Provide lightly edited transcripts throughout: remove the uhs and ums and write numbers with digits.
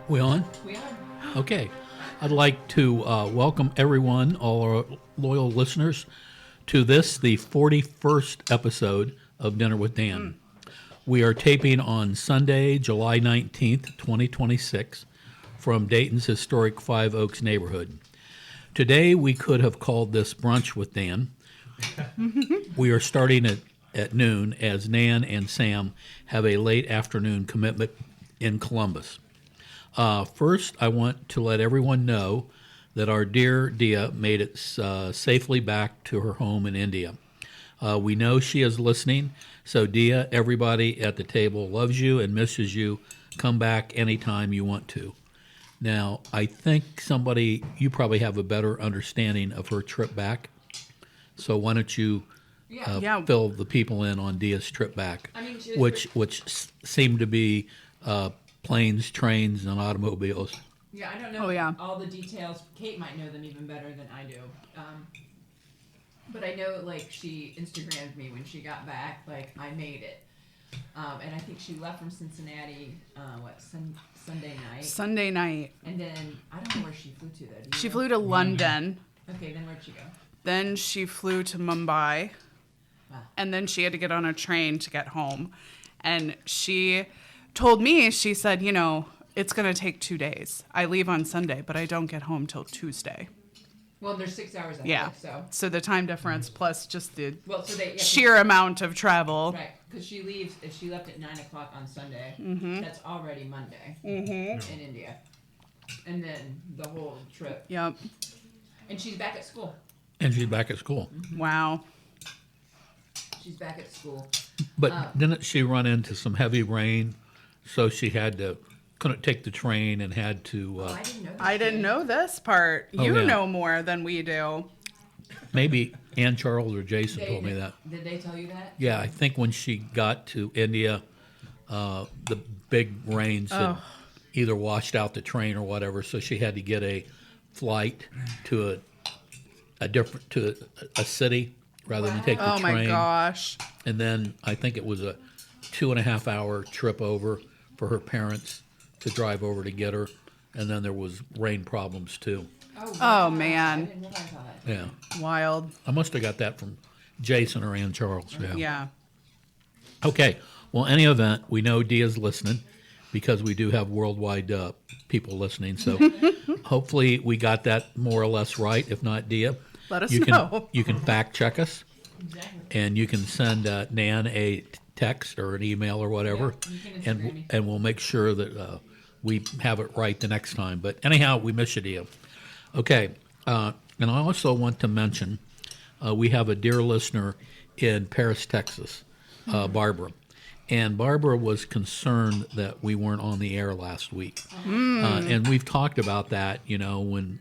We on? We are. Okay. I'd like to welcome everyone, all our loyal listeners, to this, the 41st episode of Dinner with Dan. We are taping on Sunday, July 19th, 2026, from Dayton's historic Five Oaks neighborhood. Today, we could have called this Brunch with Dan. We are starting at noon, as Nan and Sam have a late afternoon commitment in Columbus. First, I want to let everyone know that our dear Dia made it safely back to her home in India. We know she is listening, so Dia, everybody at the table loves you and misses you. Come back anytime you want to. Now, I think you probably have a better understanding of her trip back, so why don't you fill the people in on Dia's trip back, which seemed to be planes, trains, and automobiles. Yeah, I don't know all the details. Kate might know them even better than I do. But I know, she Instagrammed me when she got back, I made it. And I think she left from Cincinnati, Sunday night? Sunday night. And then, I don't know where she flew to, though. She flew to London. Okay, then where'd she go? Then she flew to Mumbai. Wow. And then she had to get on a train to get home. And she told me, she said, it's going to take 2 days. I leave on Sunday, but I don't get home till Tuesday. Well, there's 6 hours ahead, yeah. So the time difference plus just the sheer amount of travel. Right, because she leaves, if she left at 9 o'clock on Sunday, that's already Monday in India. And then the whole trip. Yep. And she's back at school. Wow. She's back at school. But didn't she run into some heavy rain, so she couldn't take the train and had to... I didn't know this part. You know more than we do. Maybe Ann Charles or Jason told me that. Did they tell you that? Yeah, I think when she got to India, the big rains had either washed out the train or whatever, so she had to get a flight to a city rather than take the train. Oh my gosh. And then I think it was a 2.5 hour trip over for her parents to drive over to get her, and then there was rain problems too. Oh man. I didn't realize that. Yeah. Wild. I must have got that from Jason or Ann Charles. Yeah. Okay. Well, any event, we know Dia's listening because we do have worldwide people listening. So hopefully we got that more or less right. If not, Dia, let us know. You can fact check us, Exactly. and you can send Nan a text or an email or whatever, and we'll make sure that we have it right the next time. But anyhow, we miss you, Dia. Okay, and I also want to mention we have a dear listener in Paris, Texas, Barbara. And Barbara was concerned that we weren't on the air last week. And we've talked about that,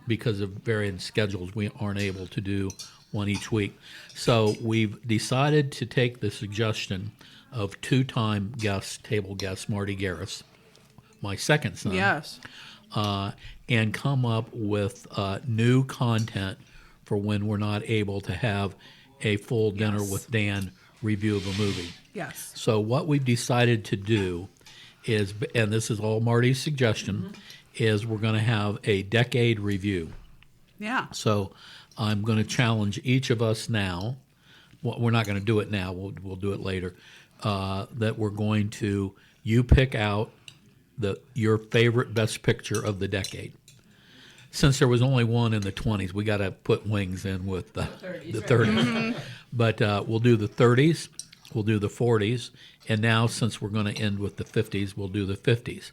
because of varying schedules, we aren't able to do one each week. So we've decided to take the suggestion of two-time table guest, Marty Garris, my second son. Yes. And come up with new content for when we're not able to have a full Dinner with Dan review of a movie. Yes. So what we've decided to do is, and this is all Marty's suggestion, is we're going to have a decade review. Yeah. So I'm going to challenge each of us now. Well, we're not going to do it now. We'll do it later. That we're going to, you pick out your favorite best picture of the decade. Since there was only one in the 20s, we got to put wings in with the 30s. But we'll do the 30s, we'll do the 40s, and now since we're going to end with the 50s, we'll do the 50s.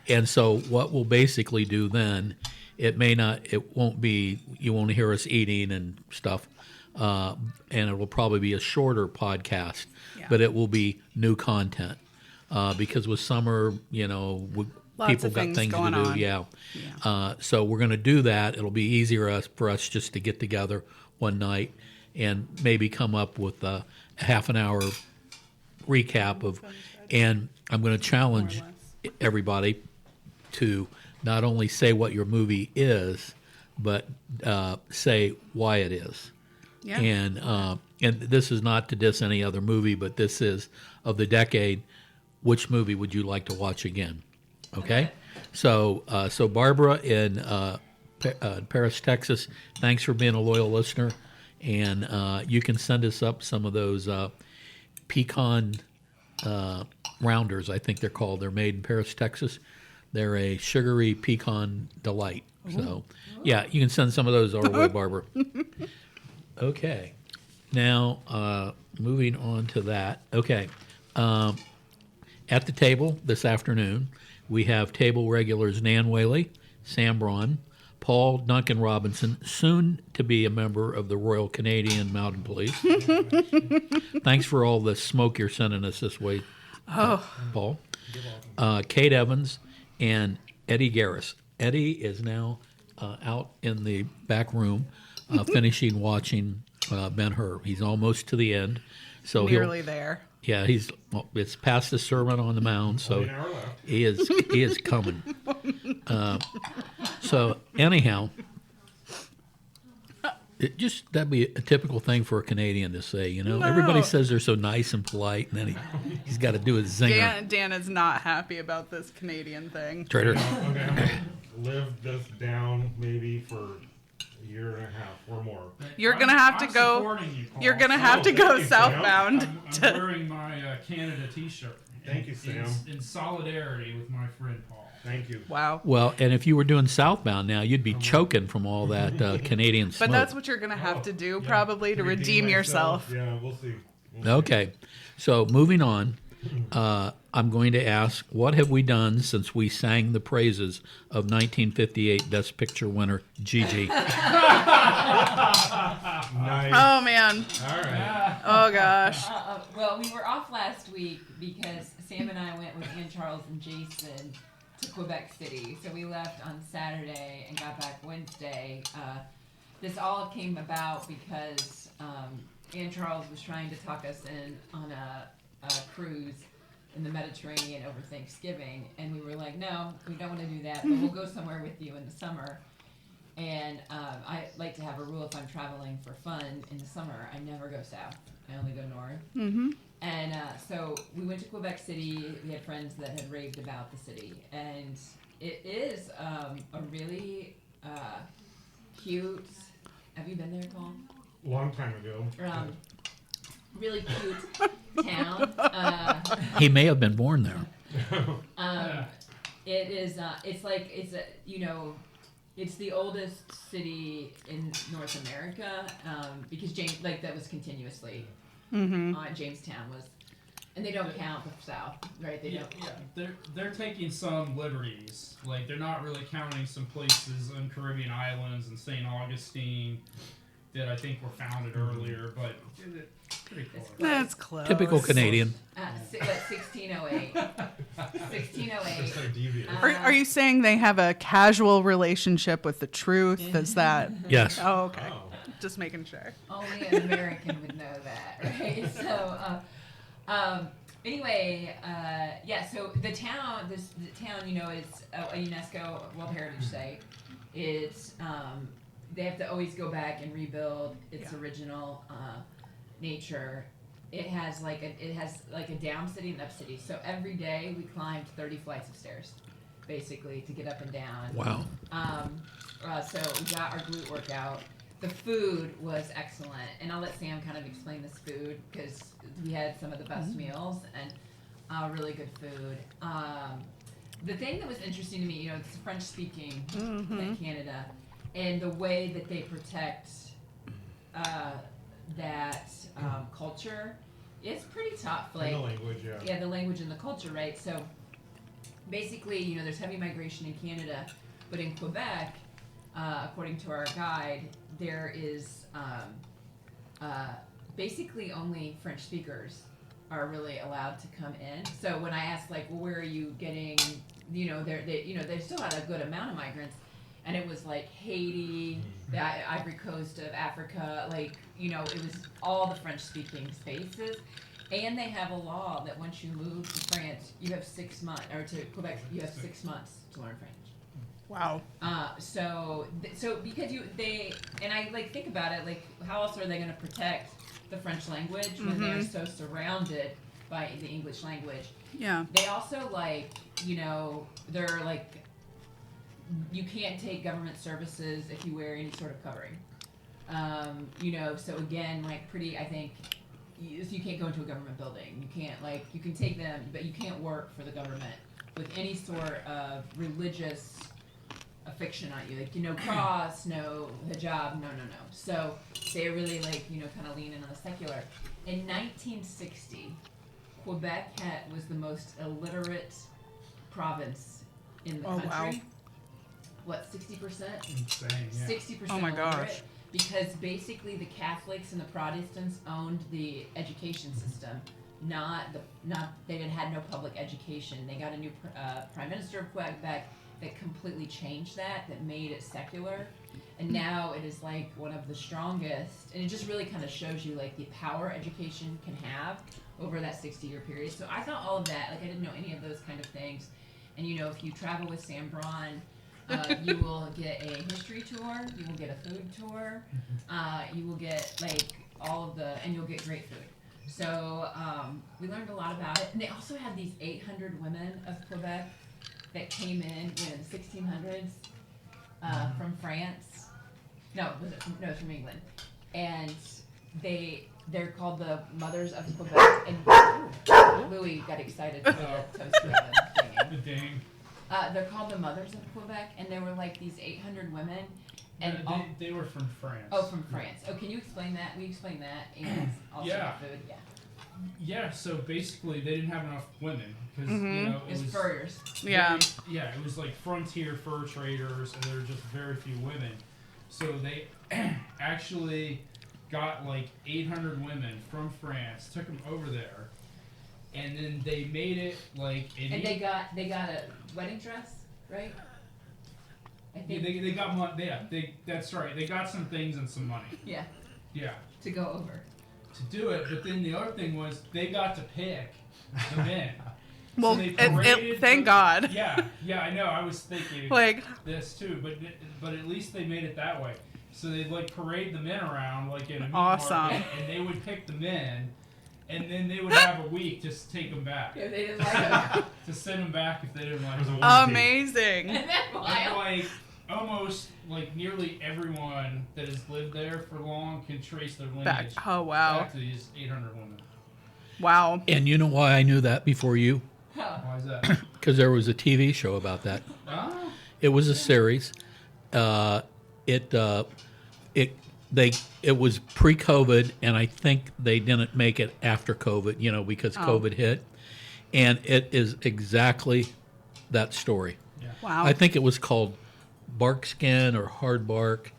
And so what we'll basically do then, it won't be, you won't hear us eating and stuff, and it will probably be a shorter podcast, but it will be new content. Because with summer, people got things to do. Yeah. So we're going to do that. It'll be easier for us just to get together one night and maybe come up with a half an hour recap of, and I'm going to challenge everybody to not only say what your movie is, but say why it is. Yeah. And this is not to diss any other movie, but this is of the decade. Which movie would you like to watch again? Okay? So Barbara in Paris, Texas, thanks for being a loyal listener, and you can send us up some of those pecan rounders. I think they're called. They're made in Paris, Texas. They're a sugary pecan delight. So, yeah, you can send some of those our way, Barbara. Okay. Now, moving on to that. Okay. At the table this afternoon, we have table regulars Nan Whaley, Sam Braun, Paul Duncan Robinson, soon to be a member of the Royal Canadian Mounted Police. Thanks for all the smoke you're sending us this way, Paul. Kate Evans and Eddie Garris. Eddie is now out in the back room finishing watching Ben-Hur. He's almost to the end. So Nearly there. Yeah, it's past the Sermon on the Mount, so he is coming. So anyhow, that'd be a typical thing for a Canadian to say. No. Everybody says they're so nice and polite, and then he's got to do his zinger. Dan is not happy about this Canadian thing. Traitor. Okay, I'm gonna live this down maybe for a year and a half or more. You're gonna have to go. Supporting you, Paul. You're gonna have to go thank you, Sam. southbound. I'm wearing my Canada T-shirt. Thank you, Sam. In solidarity with my friend Paul. Thank you. Wow. Well, and if you were doing southbound now, you'd be choking from all that Canadian smoke. But that's what you're gonna have to do probably to redeem myself. yourself. Yeah, we'll see. Okay, so moving on, I'm going to ask, what have we done since we sang the praises of 1958 Best Picture winner Gigi? Nice. Oh man. All right. Oh gosh. Well, we were off last week because Sam and I went with Ann, Charles, and Jason to Quebec City. So we left on Saturday and got back Wednesday. This all came about because Ann Charles was trying to talk us in on a cruise in the Mediterranean over Thanksgiving, and we were like, no, we don't want to do that, but we'll go somewhere with you in the summer. And I like to have a rule: if I'm traveling for fun in the summer, I never go south. I only go north. Mm-hmm. And so we went to Quebec City. We had friends that had raved about the city, and it is a really cute. Have you been there, Paul? Long time ago. Really cute town. He may have been born there. It is. It's the oldest city in North America because that was continuously. Jamestown was, and they don't count the South, right? They don't. Yeah. They're taking some liberties. Like they're not really counting some places in Caribbean islands and St. Augustine that I think were founded earlier, but pretty close. That's close. Typical Canadian. 1608. 1608. So devious. Are you saying they have a casual relationship with the truth? Is that? Yes. Oh, okay. Oh. Just making sure. Only an American would know that, right? So, anyway, so the town, is a UNESCO World Heritage Site. It's they have to always go back and rebuild its original nature. It has like a down city and up city. So every day we climbed 30 flights of stairs, basically, to get up and down. Wow. So we got our glute workout. The food was excellent, and I'll let Sam kind of explain this food because we had some of the best meals and really good food. The thing that was interesting to me, it's French speaking in Canada, and the way that they protect that culture is pretty tough. Like the language, yeah. Yeah, the language and the culture, right? So basically, there's heavy migration in Canada, but in Quebec, according to our guide, there is basically only French speakers are really allowed to come in. So when I asked, like, well, where are you getting, they still had a good amount of migrants, and it was like Haiti, the Ivory Coast of Africa, it was all the French-speaking spaces. And they have a law that once you move to France, you have 6 months, or to Quebec, you have 6 months to learn French. Wow. So because and I think about it, like, how else are they going to protect the French language when they're so surrounded by the English language? Yeah. They also they're you can't take government services if you wear any sort of covering. So again, like I think, you can't go into a government building. You can't, you can take them, but you can't work for the government with any sort of religious affixtion on you. No cross, no hijab, no. So they really, kind of lean in on the secular. In 1960, Quebec was the most illiterate province in the country. Wow. What, 60%? Insane, yeah. 60% Oh my gosh. illiterate, because basically the Catholics and the Protestants owned the education system. They had no public education. They got a new prime minister of Quebec that completely changed that made it secular, and now it is one of the strongest. And it just really kind of shows you the power education can have over that 60-year period. So I thought all of that, I didn't know any of those kind of things. And if you travel with Sam Braun, you will get a history tour, you will get a food tour, you will get and you'll get great food. So we learned a lot about it. And they also had these 800 women of Quebec that came in the 1600s from France. It's from England. And they're called the Mothers of Quebec. And Louis got excited for the toast oven thingy. The dang. They're called the Mothers of Quebec, and they were these 800 women. And They were from France. Oh, from France. Oh, can you explain that? We explain that, and also Yeah. the food. Yeah. Yeah, so basically they didn't have enough women because it It's was furriers. Yeah. it was frontier fur traders, and there were just very few women. So they actually got 800 women from France, took them over there, and then they made it And they got a wedding dress, right? I think. they got money. That's right. They got some things and some money. Yeah. Yeah. To go over. To do it, but then the other thing was they got to pick the men. Well, So they paraded thank God. Yeah, I know. I was thinking this too, but at least they made it that way. So they'd parade the men around in a meat Awesome. market, and they would pick the men, and then they would have a week to take them back, If they didn't like them. to send them back if they didn't like them. Amazing. Isn't that wild? And almost nearly everyone that has lived there for long can trace their lineage Oh, wow. back to these 800 women. Wow. And you know why I knew that before you? Huh. Why is that? Because there was a TV show about that. Ah. It was a series. It was pre-COVID, and I think they didn't make it after COVID, because COVID hit. And it is exactly that story. Wow. I think it was called Bark Skin or Hard Bark.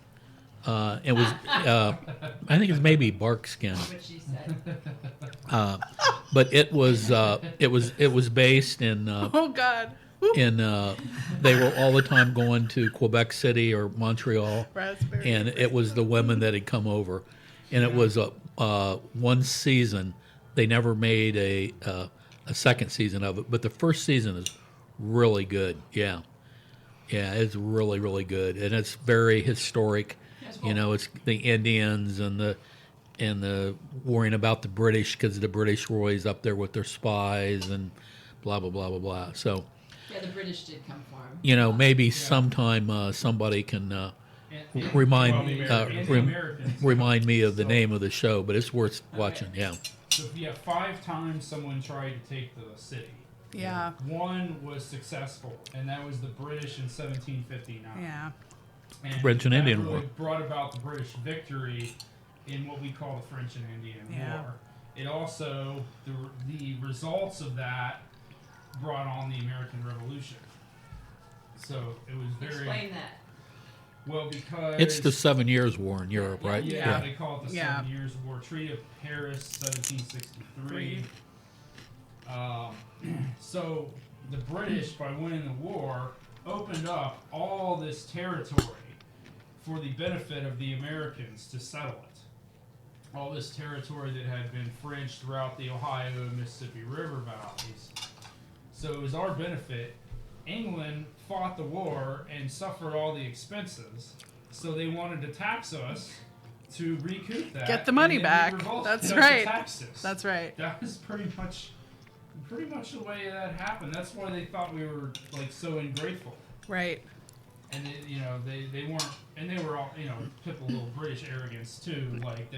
It was, I think it's maybe Bark Skin. What she said. But it was based in Oh, God. they were all the time going to Quebec City or Montreal, Raspberry. and it was the women that had come over, and it was one season. They never made a second season of it, but the first season is really good. Yeah, it's really, really good, and it's very historic. That's cool. It's the Indians and the worrying about the British, because the British were always up there with their spies and blah blah blah blah blah. So. Yeah, the British did come for him. Maybe sometime somebody can remind me of the name of the show, but it's worth watching. Yeah. So 5 times someone tried to take the city. Yeah. One was successful, and that was the British in 1759. Yeah. And French and that Indian really War. brought about the British victory in what we call the French and Indian War. It also, the results of that brought on the American Revolution. So it was very Explain that. well because It's the 7 Years' War in Europe, right? Yeah, they call it the Yeah. 7 Years' War. Treaty of Paris, 1763. So the British, by winning the war, opened up all this territory for the benefit of the Americans to settle it. All this territory that had been French throughout the Ohio and Mississippi River valleys. So it was our benefit. England fought the war and suffered all the expenses, so they wanted to tax us to recoup that. Get the money and then back. we revolted That's to right. tax us. That's right. That was pretty much the way that happened. That's why they thought we were so ungrateful. Right. and they weren't, and they were all, typical British arrogance too. Like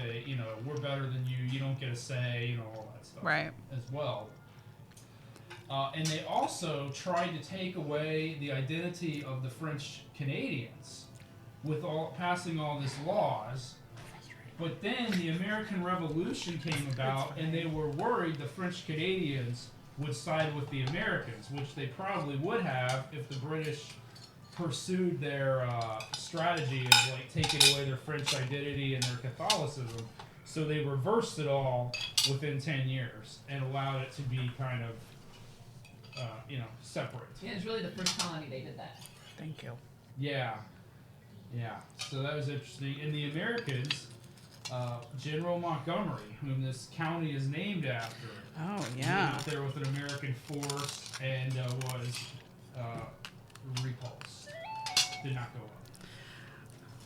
we're better than you. You don't get a say. All that stuff. Right. As well. And they also tried to take away the identity of the French Canadians with passing all these laws. But then the American Revolution came about, and they were worried the French Canadians would side with the Americans, which they probably would have if the British pursued their strategy of taking away their French identity and their Catholicism. So they reversed it all within 10 years and allowed it to be kind of separate. Yeah, it's really the first colony they did that. Thank you. Yeah. So that was interesting. And the Americans, General Montgomery, whom this county is named after, Oh, went yeah. out there with an American force and was repulsed. Did not go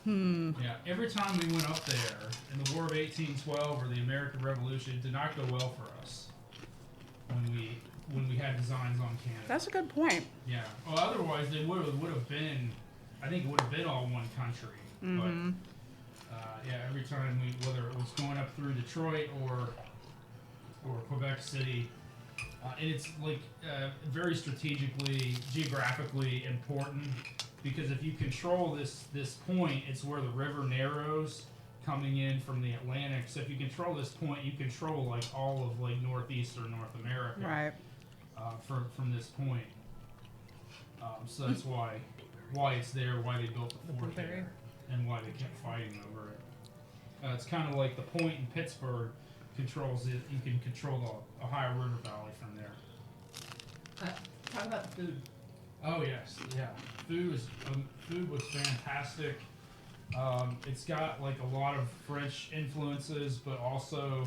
well. Yeah, every time we went up there in the War of 1812 or the American Revolution, it did not go well for us when we had designs on Canada. That's a good point. Yeah. Well, otherwise they would have been. I think it would have been all one country. Mm-hmm. But every time whether it was going up through Detroit or Quebec City, and it's very strategically, geographically important because if you control this point, it's where the river narrows coming in from the Atlantic. So if you control this point, you control all of northeast or North America. Right. From this point. So that's why it's there, why they built the fort there, and why they kept fighting over it. It's kind of like the point in Pittsburgh controls it. You can control the Ohio River Valley from there. Talk about the food. Oh yes, yeah. Food was fantastic. It's got a lot of French influences, but also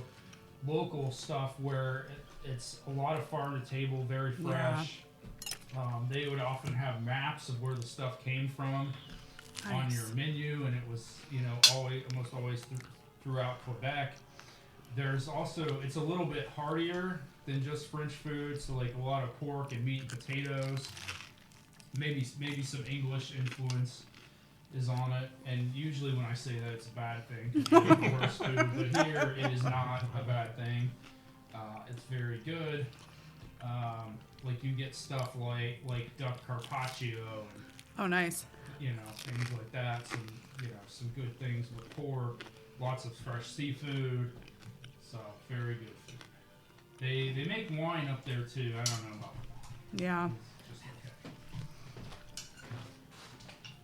local stuff where it's a lot of farm to table, very fresh. They would often have maps of where the stuff came from on your menu, and it was almost always throughout Quebec. There's also, it's a little bit heartier than just French food, so a lot of pork and meat and potatoes. Maybe some English influence is on it, and usually when I say that it's a bad thing, it's the worst food, but here it is not a bad thing. It's very good. You get stuff like duck carpaccio and Oh, nice. things like that. Some good things with pork, lots of fresh seafood. So very good food. They make wine up there too. I don't know about Yeah. it's just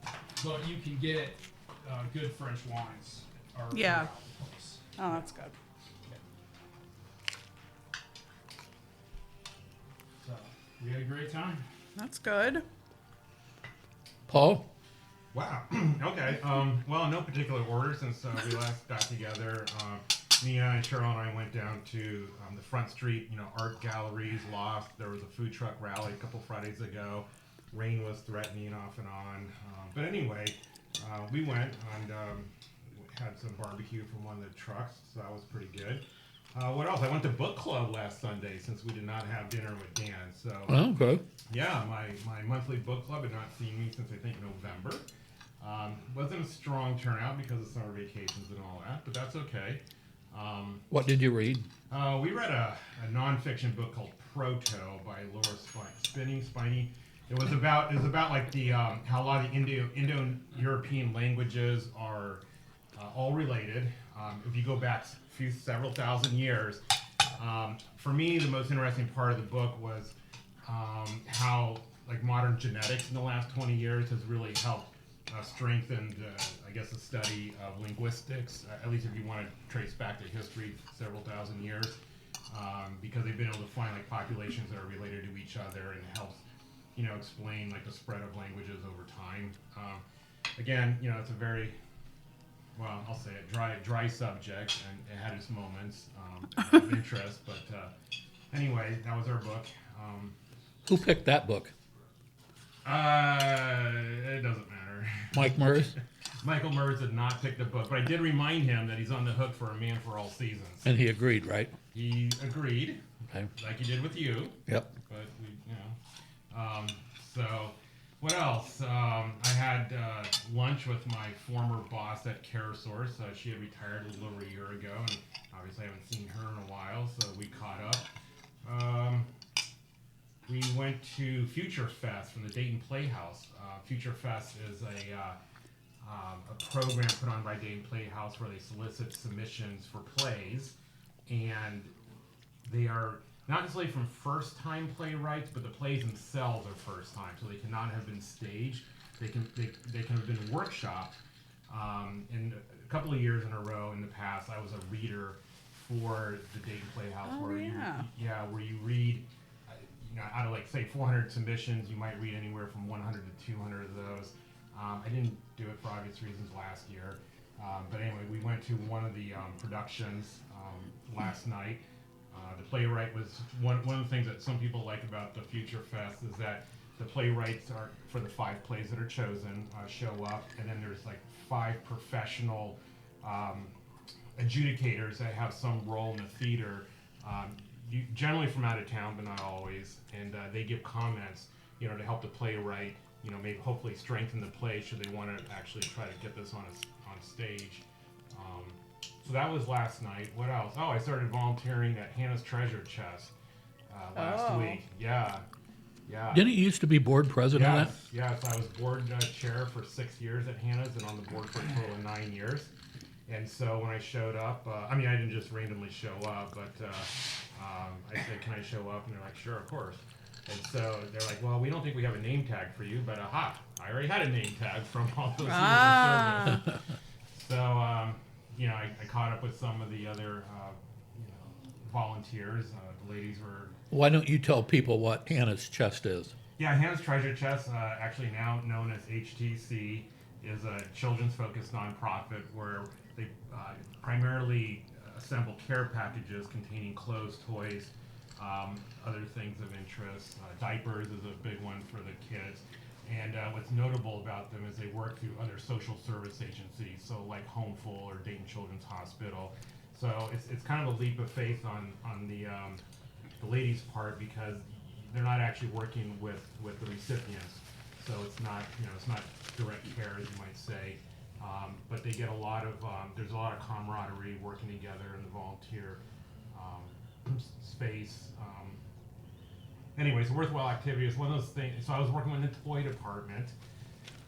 okay. But you can get good French wines. Yeah. throughout the place. Oh, that's good. So we had a great time. That's good. Paul? Wow. Okay. Well, in no particular order since we last got together. Nia and Cheryl and I went down to the Front Street, art galleries, Loft. There was a food truck rally a couple Fridays ago. Rain was threatening off and on. But anyway, we went and had some barbecue from one of the trucks, so that was pretty good. What else? I went to book club last Sunday since we did not have dinner with Dan. So Okay. yeah, my monthly book club had not seen me since I think November. Wasn't a strong turnout because of summer vacations and all that, but that's okay. What did you read? We read a nonfiction book called Proto by Laura Spiney. It was about how a lot of the Indo-European languages are all related. If you go back several thousand years, for me the most interesting part of the book was how modern genetics in the last 20 years has really helped strengthened, the study of linguistics, at least if you want to trace back to history several thousand years, because they've been able to find populations that are related to each other, and it helps, explain the spread of languages over time. Again, it's a very, well, I'll say it, dry subject, and it had its moments of interest, but anyway, that was our book. Who picked that book? It doesn't matter. Mike Murs? Michael Murs did not pick the book, but I did remind him that he's on the hook for A Man for All Seasons. And he agreed, right? He agreed, Okay. like he did with you. Yep. But we, so What else? I had lunch with my former boss at CareSource. She had retired a little over a year ago, and obviously I haven't seen her in a while, so we caught up. We went to Future Fest from the Dayton Playhouse. Future Fest is a program put on by Dayton Playhouse where they solicit submissions for plays, and they are not necessarily from first-time playwrights, but the plays themselves are first time, so they cannot have been staged. They can have been workshopped. And a couple of years in a row in the past, I was a reader for the Dayton Playhouse, Oh, where yeah. where you read, out of like say 400 submissions, you might read anywhere from 100 to 200 of those. I didn't do it for obvious reasons last year, but anyway, we went to one of the productions last night. The playwright was one of the things that some people like about the Future Fest is that the playwrights are, for the 5 plays that are chosen, show up, and then there's like 5 professional adjudicators that have some role in the theater, generally from out of town, but not always, and they give comments, to help the playwright, maybe hopefully strengthen the play should they want to actually try to get this on stage. So that was last night. What else? Oh, I started volunteering at Hannah's Treasure Chest last week. Yeah. Didn't you used to be board president of that? Yes, I was board chair for 6 years at Hannah's and on the board for a total of 9 years. And so when I showed up, I didn't just randomly show up, but I said, can I show up? And they're like, sure, of course. And so they're like, well, we don't think we have a name tag for you, but I already had a name tag from all those years of service. So, I caught up with some of the other, volunteers. The ladies were... Why don't you tell people what Hannah's Chest is? Yeah, Hannah's Treasure Chest, actually now known as HTC, is a children's-focused nonprofit where they primarily assemble care packages containing clothes, toys, other things of interest. Diapers is a big one for the kids. And what's notable about them is they work through other social service agencies, so like Homeful or Dayton Children's Hospital. So it's kind of a leap of faith on the ladies' part because they're not actually working with the recipients. So it's not direct care, as you might say, but they get a lot of there's a lot of camaraderie working together in the volunteer space. Anyway, it's a worthwhile activity. It's one of those things. So I was working with the toy department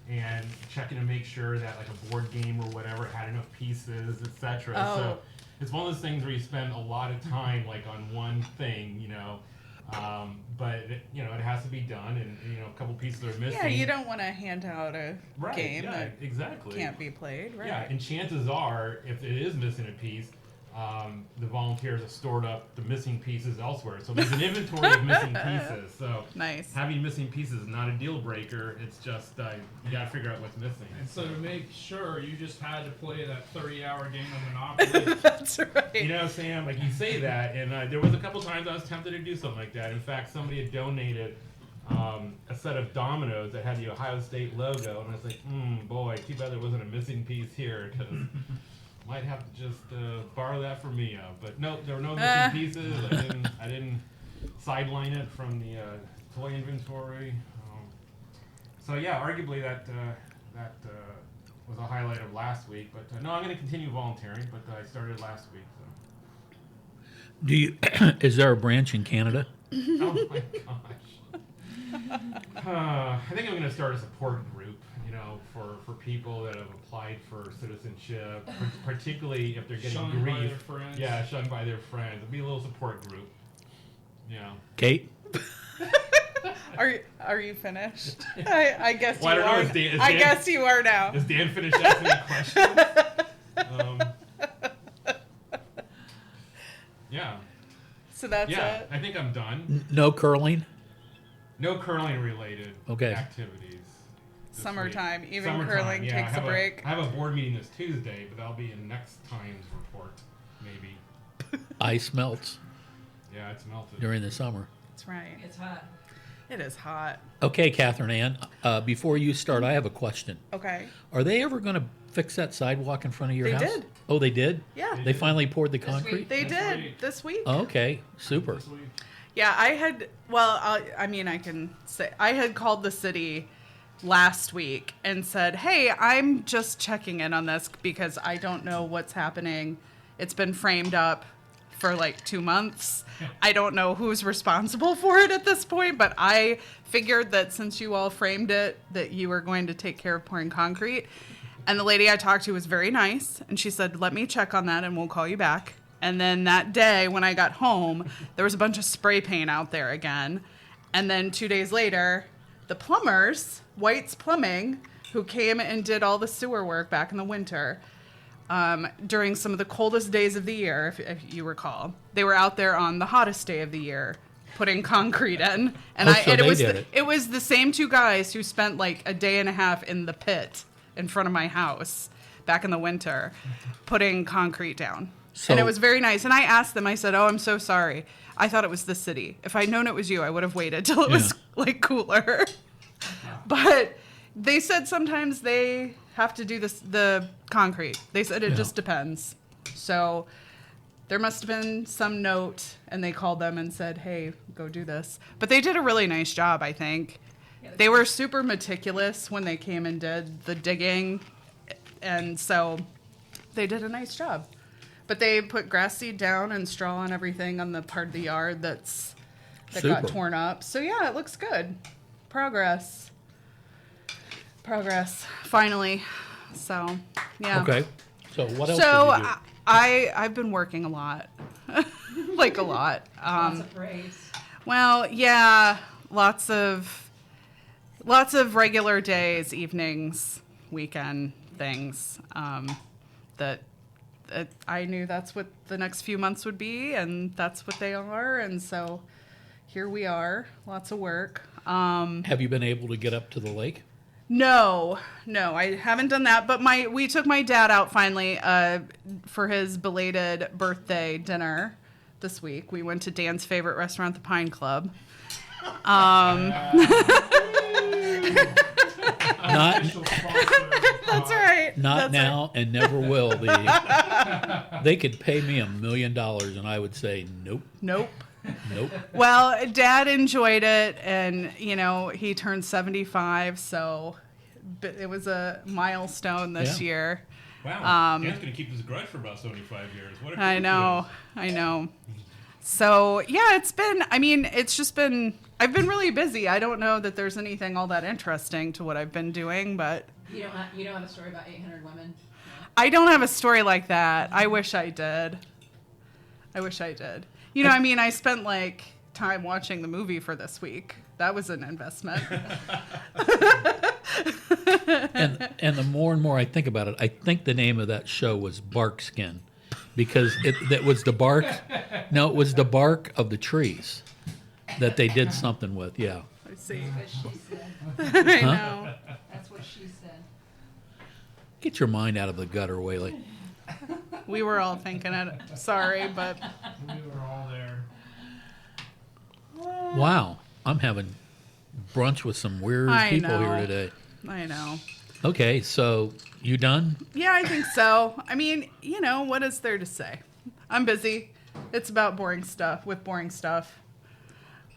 and checking to make sure that like a board game or whatever had enough pieces, etc. Oh. So it's one of those things where you spend a lot of time like on one thing, but it has to be done, and a couple pieces are missing. Yeah, you don't want to hand out a Right, game yeah, that exactly can't be played, right? Yeah, and chances are, if it is missing a piece, the volunteers have stored up the missing pieces elsewhere. So there's an inventory of missing pieces. So Nice. having missing pieces is not a deal breaker. It's just you got to figure out what's missing. And so to make sure, you just had to play that 30-hour game of Monopoly. That's right. Sam, like you say that, and there was a couple times I was tempted to do something like that. In fact, somebody had donated a set of dominoes that had the Ohio State logo, and I was like, boy, too bad there wasn't a missing piece here, because might have to just borrow that from Mia. But no, there were no missing pieces. I didn't sideline it from the toy inventory. So yeah, arguably that was a highlight of last week. But no, I'm going to continue volunteering. But I started last week. So. Do you? Is there a branch in Canada? Oh my gosh. I think I'm going to start a support group. For people that have applied for citizenship, particularly if they're getting Shunned by grief. their friends. Yeah, shunned by their friends. It'll be a little support group. Yeah. Kate? Are you finished? I guess Well, you I don't know, are. is Dan- I guess you are now. Is Dan finished asking me questions? Yeah. So that's Yeah, it. I think I'm done. No curling? No curling related Okay. activities. this Summertime. week. Even Summertime, curling yeah, takes a break. I have a board meeting this Tuesday, but that'll be in next time's report, maybe. Ice melts Yeah, it's melted. during the summer. That's right. It's hot. It is hot. Okay, Catherine Ann, before you start, I have a question. Okay. Are they ever going to fix that sidewalk in front of your They house? did. Oh, they did? Yeah. They finally poured the This concrete? week. They This did week. this week. Oh, okay, super. This week. Yeah, I had. Well, I can say I had called the city last week and said, hey, I'm just checking in on this because I don't know what's happening. It's been framed up for like 2 months. I don't know who's responsible for it at this point, but I figured that since you all framed it, that you were going to take care of pouring concrete. And the lady I talked to was very nice, and she said, let me check on that and we'll call you back. And then that day when I got home, there was a bunch of spray paint out there again. And then 2 days later, the plumbers, White's Plumbing, who came and did all the sewer work back in the winter, during some of the coldest days of the year, if you recall. They were out there on the hottest day of the year putting concrete in. And, it was the same 2 guys who spent like a day and a half in the pit in front of my house back in the winter putting concrete down. And it was very nice. And I asked them, I said, oh, I'm so sorry. I thought it was the city. If I'd known it was you, I would have waited till it was like cooler. But they said sometimes they have to do the concrete. They said it just depends. So there must have been some note, and they called them and said, hey, go do this. But they did a really nice job, I think. They were super meticulous when they came and did the digging, and so they did a nice job. But they put grass seed down and straw and everything on the part of the yard that got torn up. So yeah, it looks good. Progress. Finally. So yeah. Okay. So what else did you do? I've been working a lot. Like a lot. Lots of praise. Well, yeah, lots of regular days, evenings, weekend things. That I knew that's what the next few months would be, and that's what they are, and so here we are. Lots of work. Have you been able to get up to the lake? No, I haven't done that. But we took my dad out finally for his belated birthday dinner this week. We went to Dan's favorite restaurant, the Pine Club. That's right. Not now and never will be. They could pay me $1 million and I would say nope. Nope. Well, Dad enjoyed it, and he turned 75, so it was a milestone this year. Wow. Dan's gonna keep his grudge for about 75 years. What a I know. So yeah, I've been really busy. I don't know that there's anything all that interesting to what I've been doing, but You don't have a story about 800 women? No. I don't have a story like that. I wish I did. I spent like time watching the movie for this week. That was an investment. and the more and more I think about it, I think the name of that show was Barkskin, because it was the bark. No, it was the bark of the trees that they did something with. Yeah. I see. That's what she said. I know. That's what she said. Get your mind out of the gutter, Whaley. We were all thinking it. Sorry, but We were all there. Wow, I'm having brunch with some weird people here today. I know. Okay, so you done? Yeah, I think so. What is there to say? I'm busy. It's about boring stuff.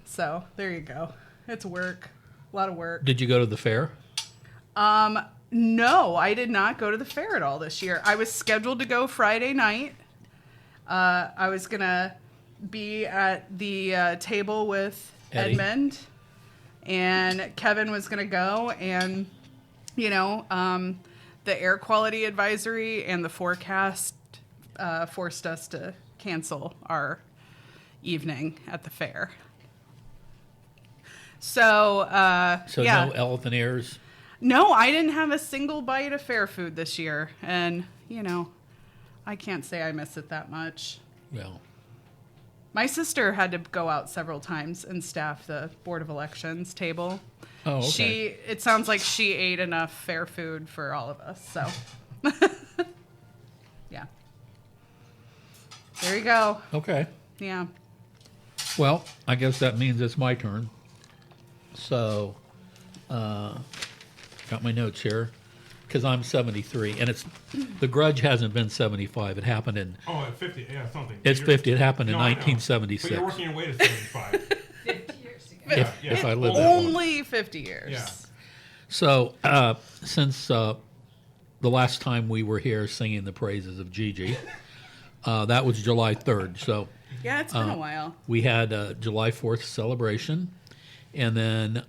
So there you go. It's work. A lot of work. Did you go to the fair? No, I did not go to the fair at all this year. I was scheduled to go Friday night. I was going to be at the table with Eddie. Edmund, and Kevin was going to go, and, the air quality advisory and the forecast forced us to cancel our evening at the fair. So yeah. No elephant ears? No, I didn't have a single bite of fair food this year. And, I can't say I miss it that much. Well, my sister had to go out several times and staff the Board of Elections table. oh, okay. It sounds like she ate enough fair food for all of us. So, yeah. There you go. Okay. Yeah. Well, I guess that means it's my turn. So, got my notes here, because I'm 73, and the Grudge hasn't been 75. It happened in. Oh, at 50, yeah, something. It's 50. It happened in No, I know. 1976. But you're working your way to 75. 50 years ago. Yeah, If I live that long. Only 50 years. Yeah. So, since the last time we were here singing the praises of Gigi, that was July 3rd. So Yeah, it's been a while. we had a July 4th celebration, and then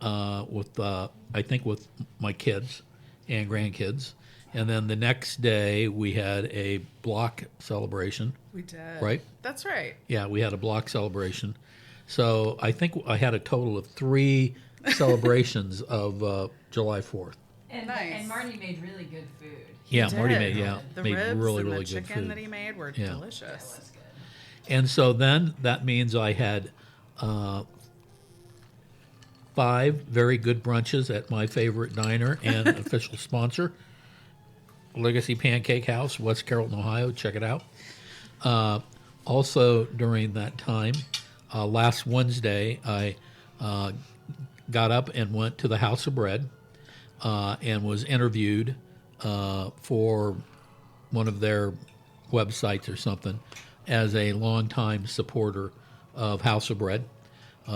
with I think with my kids and grandkids, and then the next day we had a block celebration. We did. Right? That's right. Yeah, we had a block celebration. So I think I had a total of 3 celebrations of July 4th. And, Nice. and Marty made really good food. Yeah, He Marty did. made The made ribs really and really the good chicken food. that he made were Yeah. delicious. That's good. And so then that means I had 5 very good brunches at my favorite diner and official sponsor, Legacy Pancake House, West Carrollton, Ohio. Check it out. Also during that time, last Wednesday, I got up and went to the House of Bread and was interviewed for one of their websites or something as a longtime supporter of House of Bread.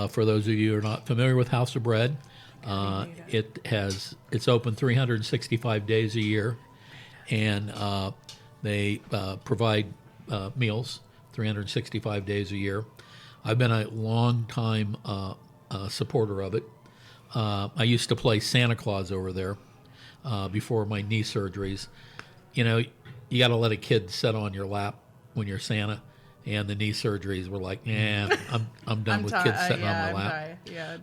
For those of you who are not familiar with House of Bread, it's open 365 days a year, and they provide meals 365 days a year. I've been a long-time supporter of it. I used to play Santa Claus over there before my knee surgeries. You know, you got to let a kid sit on your lap when you're Santa, and the knee surgeries were like, I'm done with kids sitting on my lap.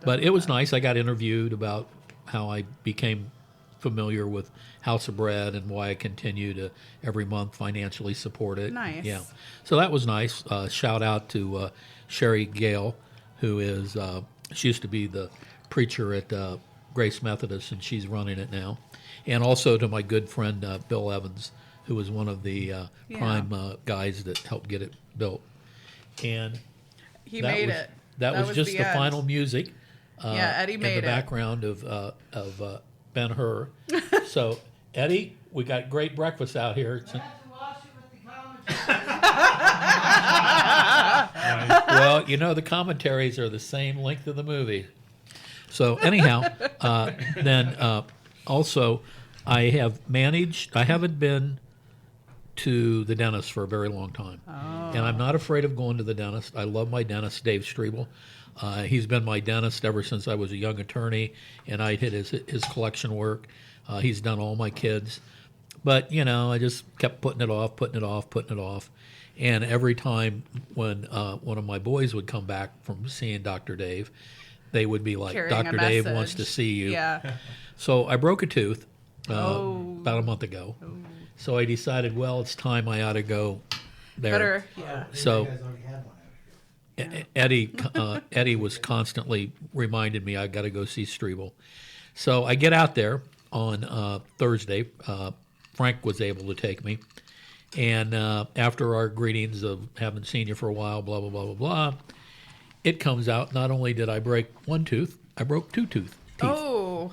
But it was nice. I got interviewed about how I became familiar with House of Bread and why I continue to every month financially support it. Nice. Yeah. So that was nice. Shout out to Sherry Gale, who is, she used to be the preacher at Grace Methodist, and she's running it now. And also to my good friend Bill Evans, who was one of the prime guys that helped get it built. And He that made was, it. That was just the end. final music. Eddie in made the it. background of Ben-Hur. So, Eddie, we got great breakfast out here. Well, you know, the commentaries are the same length of the movie. So, anyhow, then also, I haven't been to the dentist for a very long time. And I'm not afraid of going to the dentist. I love my dentist, Dave Strebel. He's been my dentist ever since I was a young attorney, and I did his collection work. He's done all my kids. But, you know, I just kept putting it off. And every time when one of my boys would come back from seeing Dr. Dave, they would be like, Carrying Dr. a Dave message. wants to see you. Yeah. So I broke a tooth about a month ago. So I decided, well, it's time I ought to go there. Better. Yeah. So Eddie was constantly reminding me I got to go see Strebel. So I get out there on Thursday. Frank was able to take me. And after our greetings of haven't seen you for a while, blah, blah, blah, blah, blah, it comes out not only did I break one tooth, I broke 2 teeth. Oh.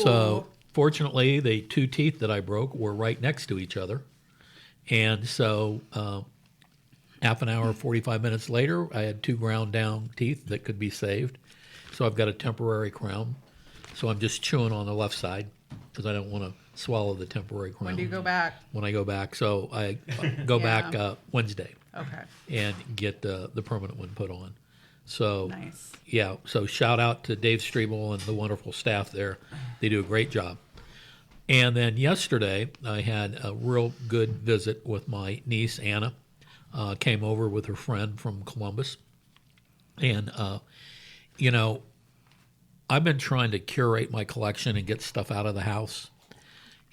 So fortunately, the 2 teeth that I broke were right next to each other. And so half an hour, 45 minutes later, I had 2 ground down teeth that could be saved. So I've got a temporary crown. So I'm just chewing on the left side because I don't want to swallow the temporary crown. When do you go back? When I go back. So I go back Wednesday Okay. and get the permanent one put on. So, Nice. yeah, so shout out to Dave Strebel and the wonderful staff there. They do a great job. And then yesterday, I had a real good visit with my niece, Anna. Came over with her friend from Columbus. And, you know, I've been trying to curate my collection and get stuff out of the house.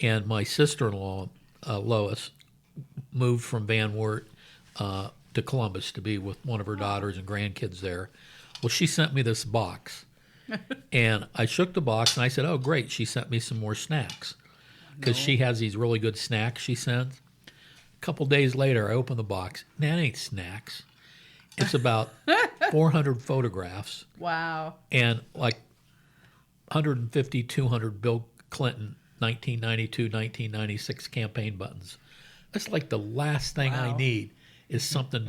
And my sister-in-law, Lois, moved from Van Wert to Columbus to be with one of her daughters and grandkids there. Well, she sent me this box. And I shook the box and I said, oh, great. She sent me some more snacks because she has these really good snacks she sends. A couple days later, I open the box. That ain't snacks. It's about 400 photographs Wow. and like 150, 200 Bill Clinton 1992, 1996 campaign buttons. That's like the last thing I Wow. need is something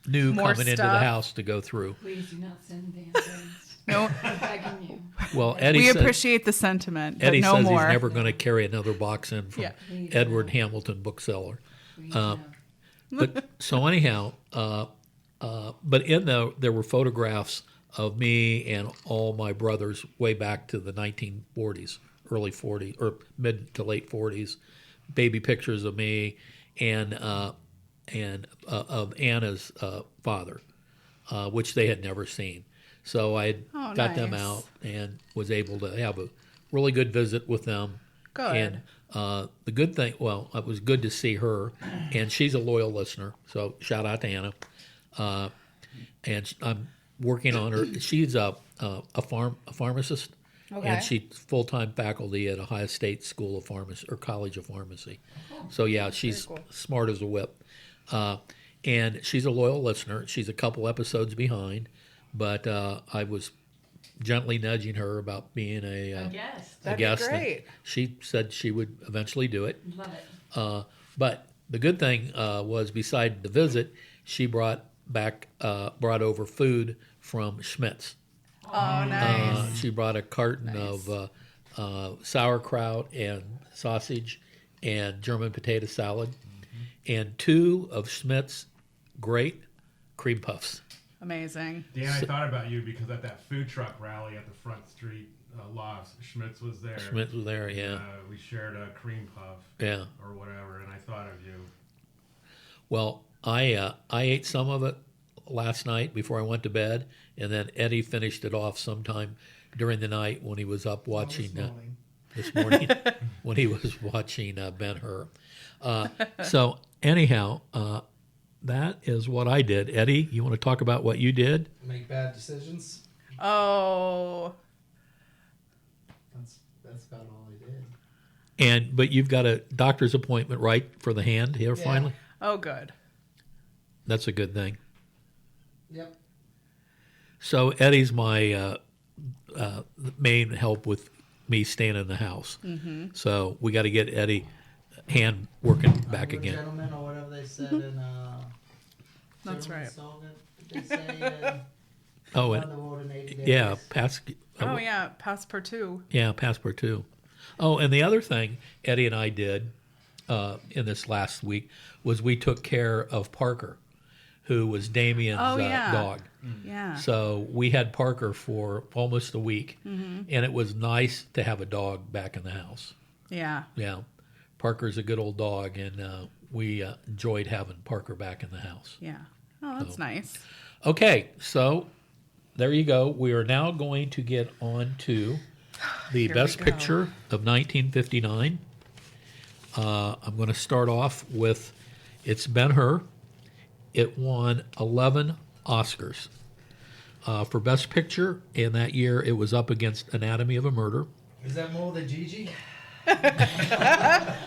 new More coming into the stuff. house to go through. Please do not send damn things. No. I'm begging you. Well, Eddie We said, appreciate the sentiment, but Eddie no says more. he's never going to carry another box in from Yeah. Edward Hamilton bookseller. We, But so anyhow, but there were photographs of me and all my brothers way back to the 1940s, early 40s or mid to late 40s, baby pictures of me and of Anna's father, which they had never seen. So I had Oh, got them nice. out and was able to have a really good visit with them. Good. And the good thing, well, it was good to see her, and she's a loyal listener. So shout out to Anna. And I'm working on her. She's a pharmacist, Okay. and she's full-time faculty at Ohio State School of Pharmacy or College of Pharmacy. So yeah, she's Very cool. smart as a whip. And she's a loyal listener. She's a couple episodes behind, but I was gently nudging her about being a guess. a That'd be guest. and great. she said she would eventually do it. Love it. But the good thing was, beside the visit, she brought over food from Schmidt's. Oh, nice. She brought a carton of sauerkraut and sausage and German potato salad, and 2 of Schmidt's great cream puffs. Amazing. Dan, I thought about you because at that food truck rally at the Front Street Lofts, Schmitz was there. Schmidt's was there, yeah. We shared a cream puff Yeah. or whatever, and I thought of you. Well, I ate some of it last night before I went to bed, and then Eddie finished it off sometime during the night when he was up watching this morning when he was watching Ben-Hur. So anyhow, that is what I did. Eddie, you want to talk about what you did? Make bad decisions. Oh, That's about all I did. But you've got a doctor's appointment, right, for the hand here Yeah. finally? oh, good. That's a good thing. Yep. So Eddie's my main help with me staying in the house. Mm-hmm. So we got to get Eddie hand working back Onward, again. Gentlemen, or whatever they said in. That's German right. song that they say. Oh, On and the road in 80 days. yeah, Oh, yeah, Passepartout. Yeah, passport too. Oh, and the other thing Eddie and I did in this last week was we took care of Parker, who was Damien's Oh, yeah. dog. Yeah. So we had Parker for almost a week, Mm-hmm. and it was nice to have a dog back in the house. Yeah. Yeah, Parker's a good old dog, and we enjoyed having Parker back in the house. Yeah. Oh, that's nice. Okay, so there you go. We are now going to get on to the Here we Best go. Picture of 1959. I'm going to start off with it's Ben-Hur. It won 11 Oscars for Best Picture, and that year it was up against Anatomy of a Murder. Is that more than Gigi?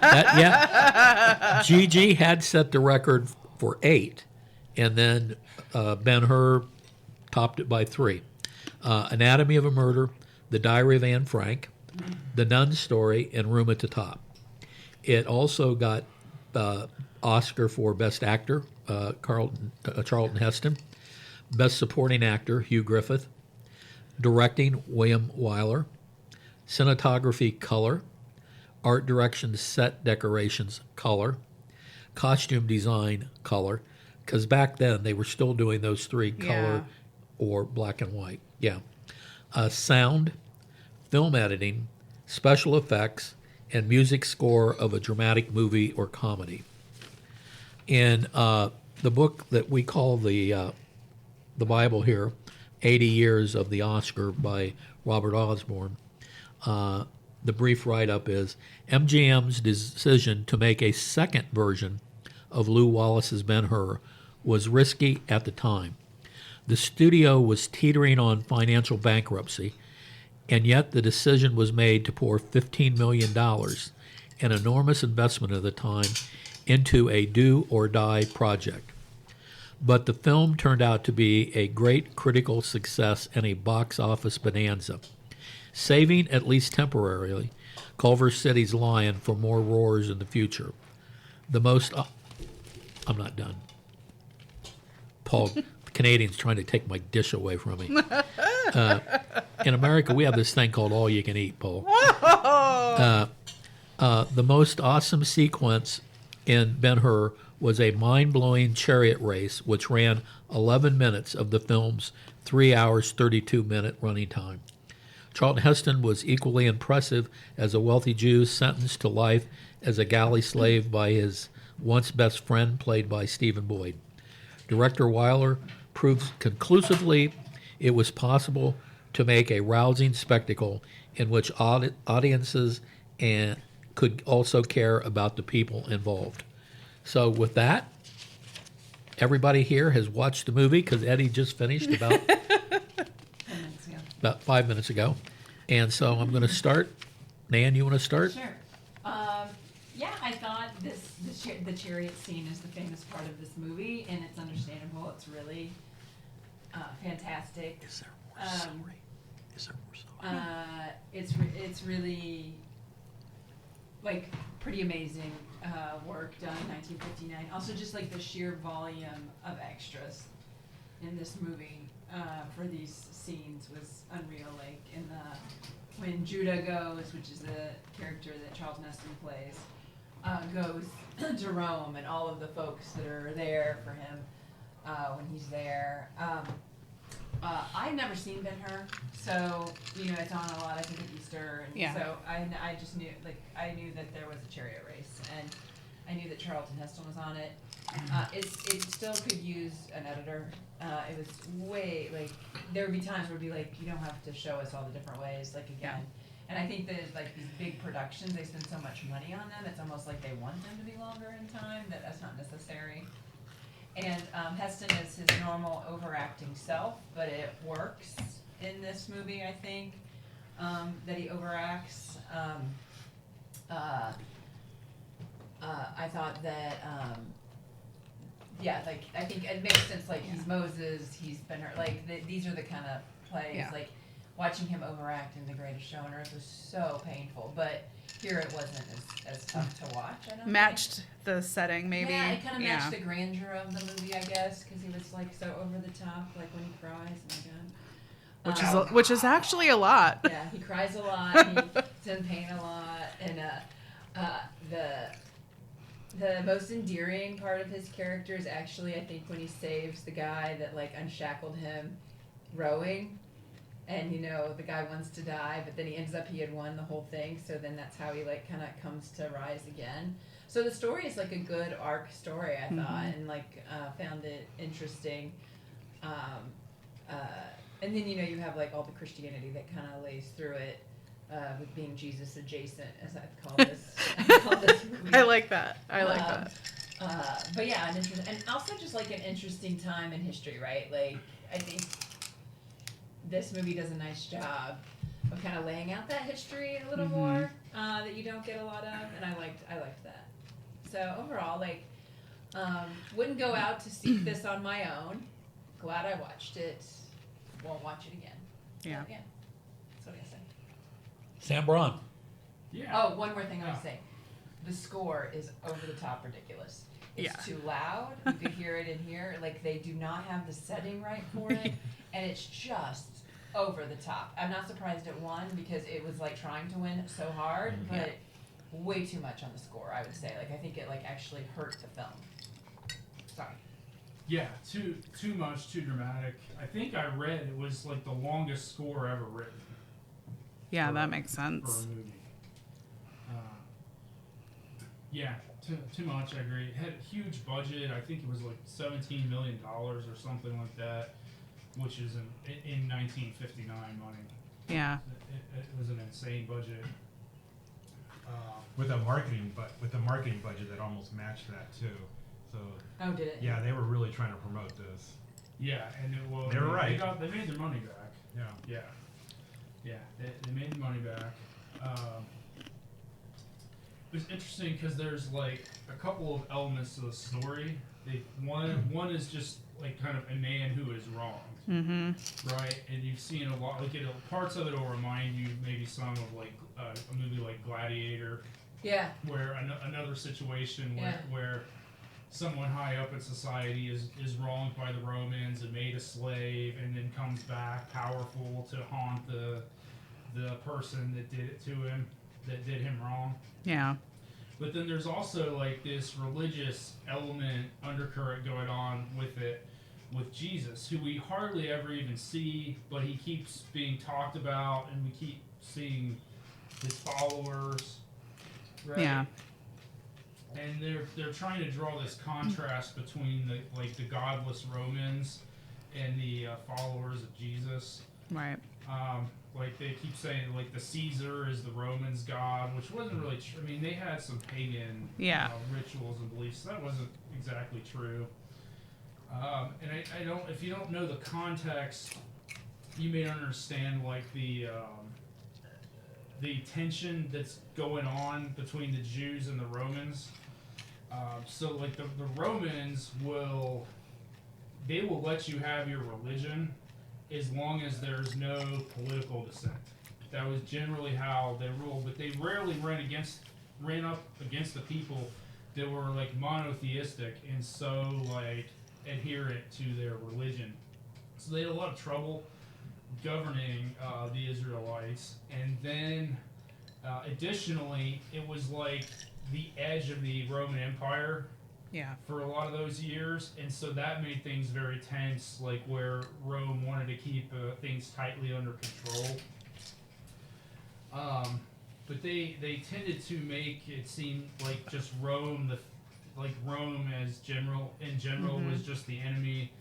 Yeah, Gigi had set the record for 8, and then Ben-Hur topped it by 3. Anatomy of a Murder, The Diary of Anne Frank, The Nun's Story, and Room at the Top. It also got Oscar for Best Actor, Charlton Heston, Best Supporting Actor, Hugh Griffith, Directing, William Wyler, Cinematography, Color, Art Direction, Set Decorations, Color, Costume Design, Color, because back then they were still doing those 3, color Yeah. or black and white. Yeah. Sound, film editing, special effects, and music score of a dramatic movie or comedy. In the book that we call the Bible here, 80 Years of the Oscar by Robert Osborne, the brief write-up is, MGM's decision to make a second version of Lew Wallace's Ben-Hur was risky at the time. The studio was teetering on financial bankruptcy, and yet the decision was made to pour $15 million, an enormous investment at the time, into a do-or-die project. But the film turned out to be a great critical success and a box office bonanza, saving, at least temporarily, Culver City's Lion for more roars in the future. The most... I'm not done. Paul, the Canadian's trying to take my dish away from me. In America, we have this thing called all you can eat, Paul. The most awesome sequence in Ben-Hur was a mind-blowing chariot race, which ran 11 minutes of the film's 3 hours, 32-minute running time. Charlton Heston was equally impressive as a wealthy Jew sentenced to life as a galley slave by his once best friend, played by Stephen Boyd. Director Weiler proved conclusively it was possible to make a rousing spectacle in which audiences and could also care about the people involved. So with that, everybody here has watched the movie because Eddie just finished about 5 minutes ago. And so I'm going to start. Nan, you want to start? Sure. Yeah, I thought the chariot scene is the famous part of this movie, and it's understandable. It's really fantastic. Is there more story? Is there more story? It's really like pretty amazing work done in 1959. Also, just like the sheer volume of extras in this movie for these scenes was unreal. Like when Judah goes, which is the character that Charlton Heston plays, goes to Rome, and all of the folks that are there for him when he's there. I've never seen Ben-Hur, so it's on a lot. I think at Easter, and so I just knew I knew that there was a chariot race, and I knew that Charlton Heston was on it. It still could use an editor. It was way there would be times where it'd be like, you don't have to show us all the different ways again. And I think that these big productions, they spend so much money on them. It's almost like they want them to be longer in time. That's not necessary. And Heston is his normal overacting self, but it works in this movie, I think, that he overacts. I thought that, I think it makes sense, he's Moses, he's Ben-Hur, these are the kind of plays, watching him overact in The Greatest Show on Earth was so painful, but here it wasn't as tough to watch, I don't Matched think. the setting, maybe. Yeah, it kind of matched the grandeur of the movie, I guess, because he was so over the top, when he cries, oh my God. Which is actually a lot. Yeah, he cries a lot, he's in pain a lot, and the most endearing part of his character is actually, I think, when he saves the guy that unshackled him rowing. And, the guy wants to die, but then he had won the whole thing. So then that's how he, kind of comes to rise again. So the story is, a good arc story, I thought, and, found it interesting. And then, you have, all the Christianity that kind of lays through it, with being Jesus adjacent, as I've called this movie. I like that. But yeah, and also just, an interesting time in history, right? I think this movie does a nice job of kind of laying out that history a little more that you don't get a lot of, and I liked that. So overall, wouldn't go out to seek this on my own. Glad I watched it. Won't watch it again. Yeah. So, yeah. That's what I say. Sam Braun. Yeah. Oh, one more thing I want to say. The score is over the top ridiculous. It's too loud. You could hear it in here. They do not have the setting right for it, and it's just over the top. I'm not surprised it won because it was trying to win so hard, but way too much on the score, I would say. I think it actually hurt the film. Sorry. Yeah, too much, too dramatic. I think I read it was the longest score ever written. Yeah, that makes For a sense. movie. Yeah, too much, I agree. It had a huge budget. I think it was $17 million or something like that, which is in 1959 money. Yeah. It was an insane budget. With a marketing budget that almost matched that too. So Oh, did it? yeah, they were really trying to promote this. Yeah, and They were right. They made their money back. Yeah. Yeah, they made the money back. It was interesting because there's a couple of elements to the story. One is just kind of a man who is wrong, right? And you've seen a lot. Parts of it will remind you maybe some of a movie like Gladiator. Yeah. Where another situation where someone high up in society is wronged by the Romans and made a slave, and then comes back powerful to haunt the person that did it to him, that did him wrong. Yeah. But then there's also like this religious element undercurrent going on with it, with Jesus, who we hardly ever even see, but he keeps being talked about, and we keep seeing his followers. Right? Yeah. And they're trying to draw this contrast between the godless Romans and the followers of Jesus. Right. Like they keep saying, like the Caesar is the Romans' god, which wasn't really true. I mean, they had some pagan rituals and beliefs. So that wasn't exactly true. And I don't. If you don't know the context, you may not understand like the tension that's going on between the Jews and the Romans. So like the Romans will let you have your religion as long as there's no political dissent. That was generally how they ruled, but they rarely ran up against the people that were like monotheistic and so like adherent to their religion. So they had a lot of trouble governing the Israelites. And then additionally, it was like the edge of the Roman Empire for a lot of those years, and so that made things very tense, like where Rome wanted to keep things tightly under control. But they tended to make it seem like just Rome, Rome as in general was just the enemy,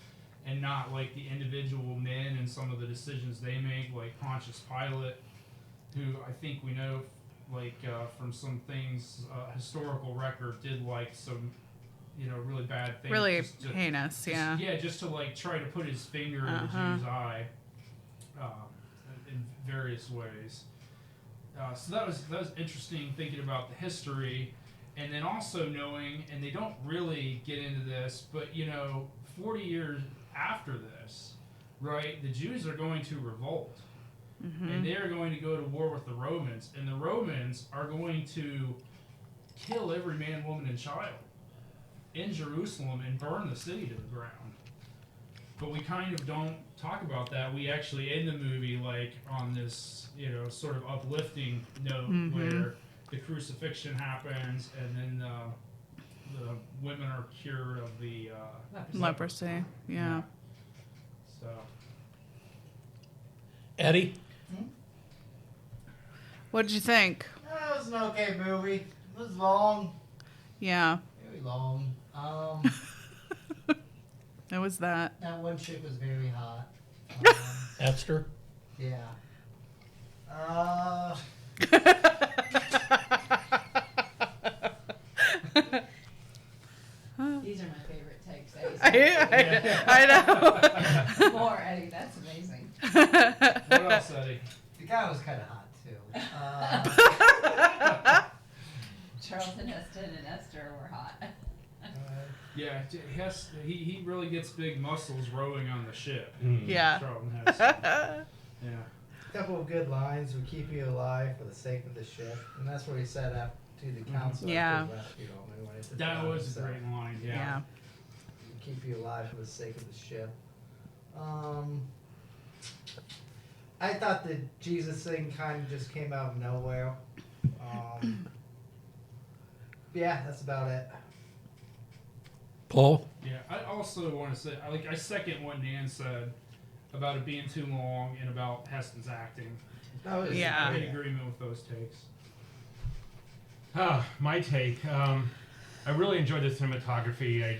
and not like the individual men and some of the decisions they make, like Pontius Pilate, who I think we know, from some things, historical record, did like some, really bad things. Really heinous, yeah. Just to like try to put his finger in the Jew's eye, in various ways. So that was interesting thinking about the history, and then also knowing, and they don't really get into this, but 40 years after this, right, the Jews are going to revolt. And they are going to go to war with the Romans, and the Romans are going to kill every man, woman, and child in Jerusalem and burn the city to the ground. But we kind of don't talk about that. We actually end the movie like on this, sort of uplifting note where the crucifixion happens, and then the women are cured of the leprosy. Yeah. So, Eddie? What did you think? That was an okay movie. It was long. Yeah. Very long. It was that. That one chick was very hot. Esther? Yeah. These are my favorite takes, Eddie. I know. More, Eddie. That's amazing. what else, Eddie? The guy was kind of hot, too. Charlton Heston and Esther were hot. Yeah, he really gets big muscles rowing on the ship. Yeah. Charlton Heston. Yeah. A couple of good lines would keep you alive for the sake of the ship. And that's what he said after to the council. Yeah. After he rescued him and went into That town, was a so great line, Yeah. keep you alive for the sake of the ship. I thought the Jesus thing kind of just came out of nowhere. Yeah, that's about it. Paul? Yeah, I also want to say, I second what Nan said about it being too long and about Heston's acting. That was Yeah. I'm in agreement with those takes. My take. I really enjoyed the cinematography. I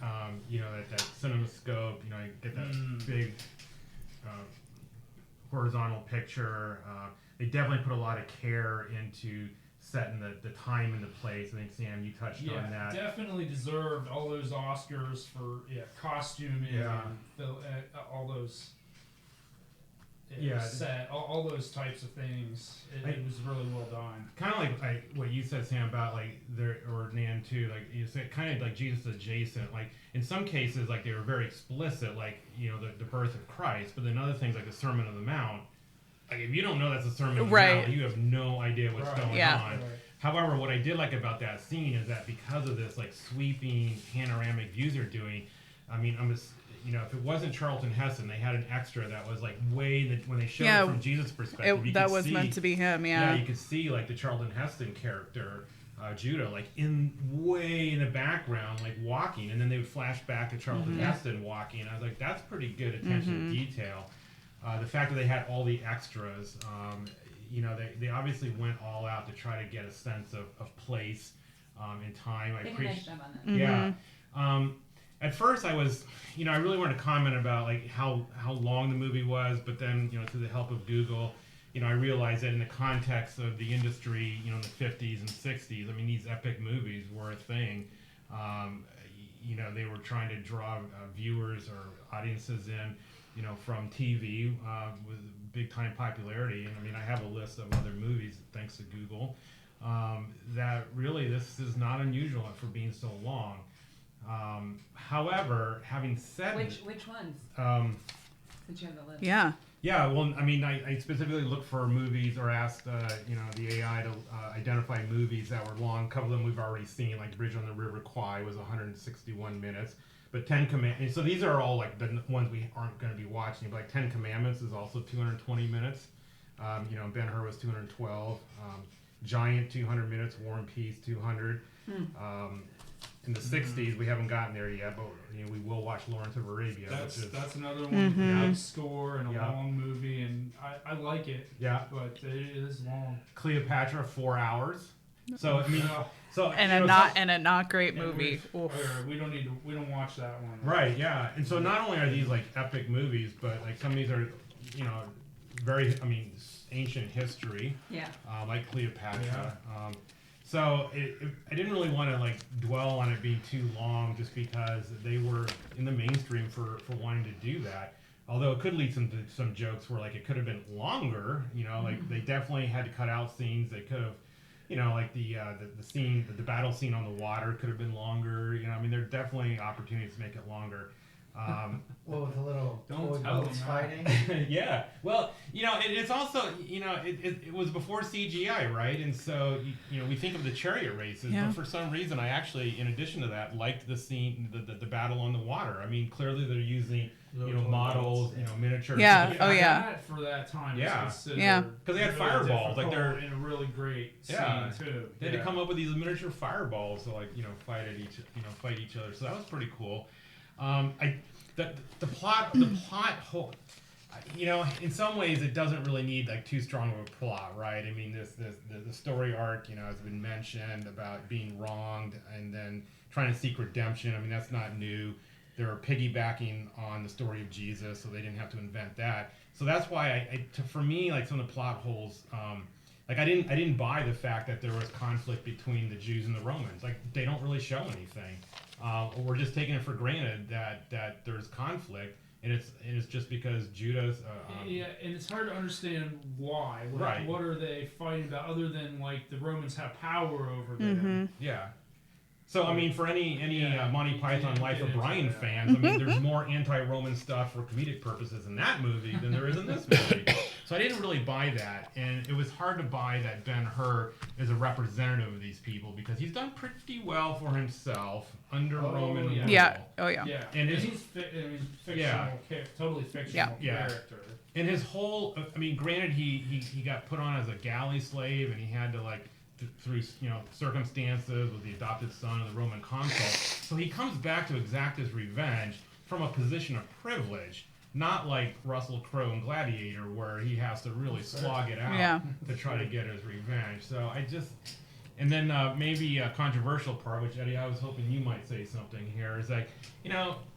that cinemascope. I get that big horizontal picture. They definitely put a lot of care into setting the time and the place. I think Sam, you touched on that. Definitely deserved all those Oscars for costuming and all those. Set all those types of things. It was really well done. Kind of like what you said, Sam, about or Nan too. Like you said, kind of like Jesus adjacent. Like in some cases, like they were very explicit, like the birth of Christ. But then other things like the Sermon on the Mount. Like if you don't know that's the Sermon on the Mount, you have no idea what's going on. However, what I did like about that scene is that because of this like sweeping panoramic views they're doing, I mean, if it wasn't Charlton Heston, they had an extra that was like when they showed it from Jesus' perspective. That was meant to be him. Yeah, you could see like the Charlton Heston character, Judah, like way in the background, like walking, and then they would flash back to Charlton Heston walking. And I was like, that's pretty good attention to detail. The fact that they had all the extras, they obviously went all out to try to get a sense of place and time. They did a nice job on that. Yeah. At first, I was, I really wanted to comment about like how long the movie was, but then, through the help of Google, I realized that in the context of the industry, in the 50s and 60s, I mean, these epic movies were a thing. They were trying to draw viewers or audiences in, from TV with big time popularity. And I mean, I have a list of other movies, thanks to Google, that really this is not unusual for being so long. However, having said which ones? Since you have the list. Yeah. Yeah, well, I mean, I specifically looked for movies or asked, the AI to identify movies that were long. A couple of them we've already seen, like Bridge on the River Kwai was 161 minutes. But 10 Commandments, so these are all like the ones we aren't going to be watching. But like 10 Commandments is also 220 minutes. Ben-Hur was 212. Giant, 200 minutes. War and Peace, 200. In the 60s, we haven't gotten there yet, but we will watch Lawrence of Arabia. That's another one with a big score and a long movie, and I like it. Yeah, but it is long. Cleopatra, 4 hours. So I mean, and a not great movie. We don't watch that one. Right? Yeah, and so not only are these like epic movies, but like some of these are, very ancient history. Yeah. Like Cleopatra. Yeah. So I didn't really want to like dwell on it being too long, just because they were in the mainstream for wanting to do that. Although it could lead to some jokes where like it could have been longer. Like they definitely had to cut out scenes. They could have, like the scene, the battle scene on the water could have been longer. There are definitely opportunities to make it longer. Well, with a little Don't tell boats them fighting. Yeah. Well, it's also, it was before CGI, right? And so, we think of the chariot races, but for some reason, I actually, in addition to that, liked the scene, the battle on the water. I mean, clearly they're using, models, miniatures. Yeah. Oh, yeah. That for that time. Yeah. Yeah. Because they had fireballs, like they're in a really great scene too. They had to come up with these miniature fireballs to fight each other. So that was pretty cool. The plot hole, in some ways it doesn't really need like too strong of a plot, right? I mean, the story arc, has been mentioned about being wronged and then trying to seek redemption. I mean, that's not new. They're piggybacking on the story of Jesus, so they didn't have to invent that. So that's why for me, like some of the plot holes, like I didn't buy the fact that there was conflict between the Jews and the Romans. Like they don't really show anything. We're just taking it for granted that there's conflict, and it's just because Judah's. And it's hard to understand why. Right. What are they fighting about, other than like the Romans have power over them? Yeah. So I mean, for any Monty Python Life of Brian fans, I mean, there's more anti-Roman stuff for comedic purposes in that movie than there is in this movie. So I didn't really buy that, and it was hard to buy that Ben-Hur is a representative of these people, because he's done pretty well for himself under Roman rule. Yeah. Oh yeah. Yeah. And he's fictional, totally fictional character. And his whole, I mean, granted, he got put on as a galley slave, and he had to like through circumstances with the adopted son of the Roman consul. So he comes back to exact his revenge from a position of privilege, not like Russell Crowe in Gladiator, where he has to really slog it out to try to get his revenge. So and then maybe a controversial part, which Eddie, I was hoping you might say something here, is like,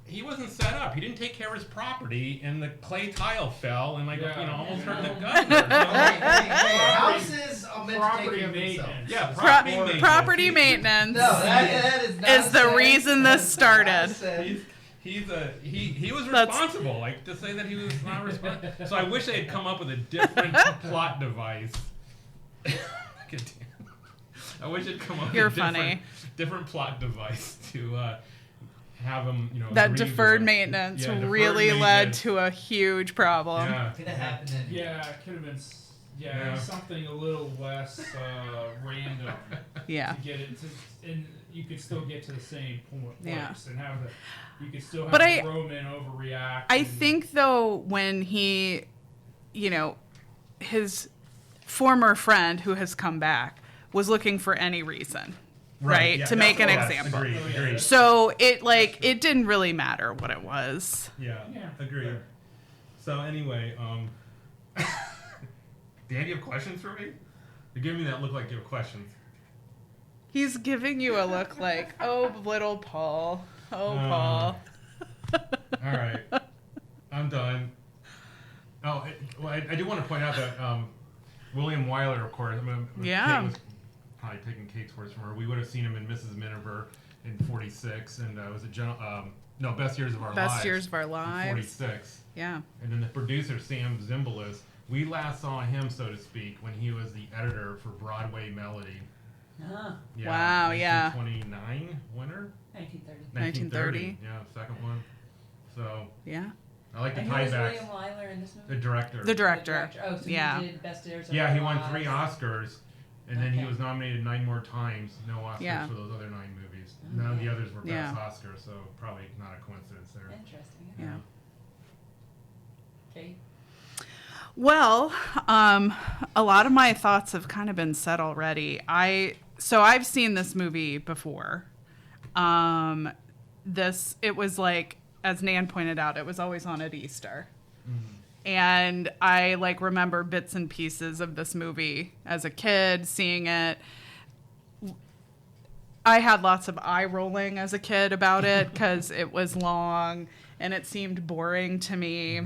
he wasn't set up. He didn't take care of his property, and the clay tile fell and almost hurt the governor. Houses are meant to take care of themselves. Yeah, property maintenance. No, that is not is the reason this started. He was responsible. Like, to say that he was not responsible. So I wish they had come up with a different plot device. I wish they'd come up with a different plot device to have him, that deferred maintenance really led to a huge problem. Yeah. Could have happened anyway. Yeah, it could have been. Yeah, something a little less random. Yeah. To get it to, and you could still get to the same point. Yeah. And have the, you could still have But the Roman overreact. I think though when he, his former friend who has come back was looking for any reason, right? Yeah, to make an yes, example. Agreed. So it didn't really matter what it was. Yeah, Yeah. agreed. Fair. So anyway, Dan, you have questions for me? You're giving me that look like you have questions. He's giving you a look like, oh, little Paul. Oh, Paul. All right. I'm done. Oh, I do want to point out that William Wyler, of course, Yeah. Kate was probably taking Kate's words from her. We would have seen him in Mrs. Miniver in 46, and it was Best Years of Our Lives. Best Years of Our in Lives. 46. Yeah. And then the producer, Sam Zimbalist, we last saw him, so to speak, when he was the editor for Broadway Melody. Yeah, Wow, yeah. 1929 winner? 1930. 1930. Yeah, second one. So, Yeah. I like the And who was tiebacks. William Wyler in this movie? The director. The director. Oh, so Yeah. he did Best Years of Yeah, Our he won Lives. 3 Oscars, and then he Okay. was nominated 9 more times. No Oscars Yeah. for those other 9 movies. None of the others were Yeah. Best Oscars, so probably not a coincidence there. Interesting. Yeah. Kate? Well, a lot of my thoughts have kind of been said already. So I've seen this movie before. It was like, as Nan pointed out, it was always on at Easter. And I remember bits and pieces of this movie as a kid, seeing it. I had lots of eye rolling as a kid about it because it was long and it seemed boring to me.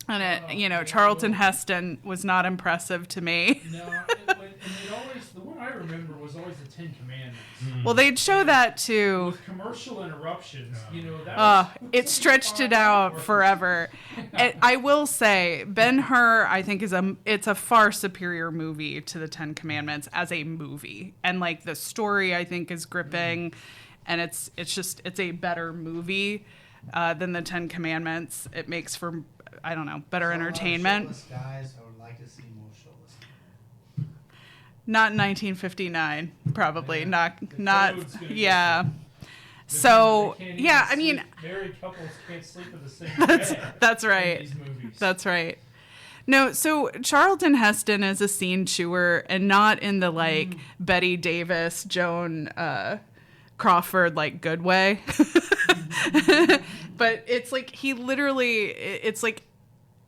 And Charlton Heston was not impressive to me. No, the one I remember was always the 10 Commandments. Well, they'd show that too. With commercial interruptions, that It stretched it out forever. And I will say, Ben-Hur, I think it's a far superior movie to the 10 Commandments as a movie, and the story I think is gripping, and it's a better movie than the 10 Commandments. It makes for better entertainment. Shirtless guys, I would like to see more shirtless. Not in 1959, probably. Yeah. Not. code's gonna get Yeah. you. So They can't yeah, even I mean, sleep. Married couples can't sleep in the same that's bed. that's in right. these movies. That's right. No, so Charlton Heston is a scene chewer, and not in the Betty Davis, Joan Crawford good way. But it's he literally, it's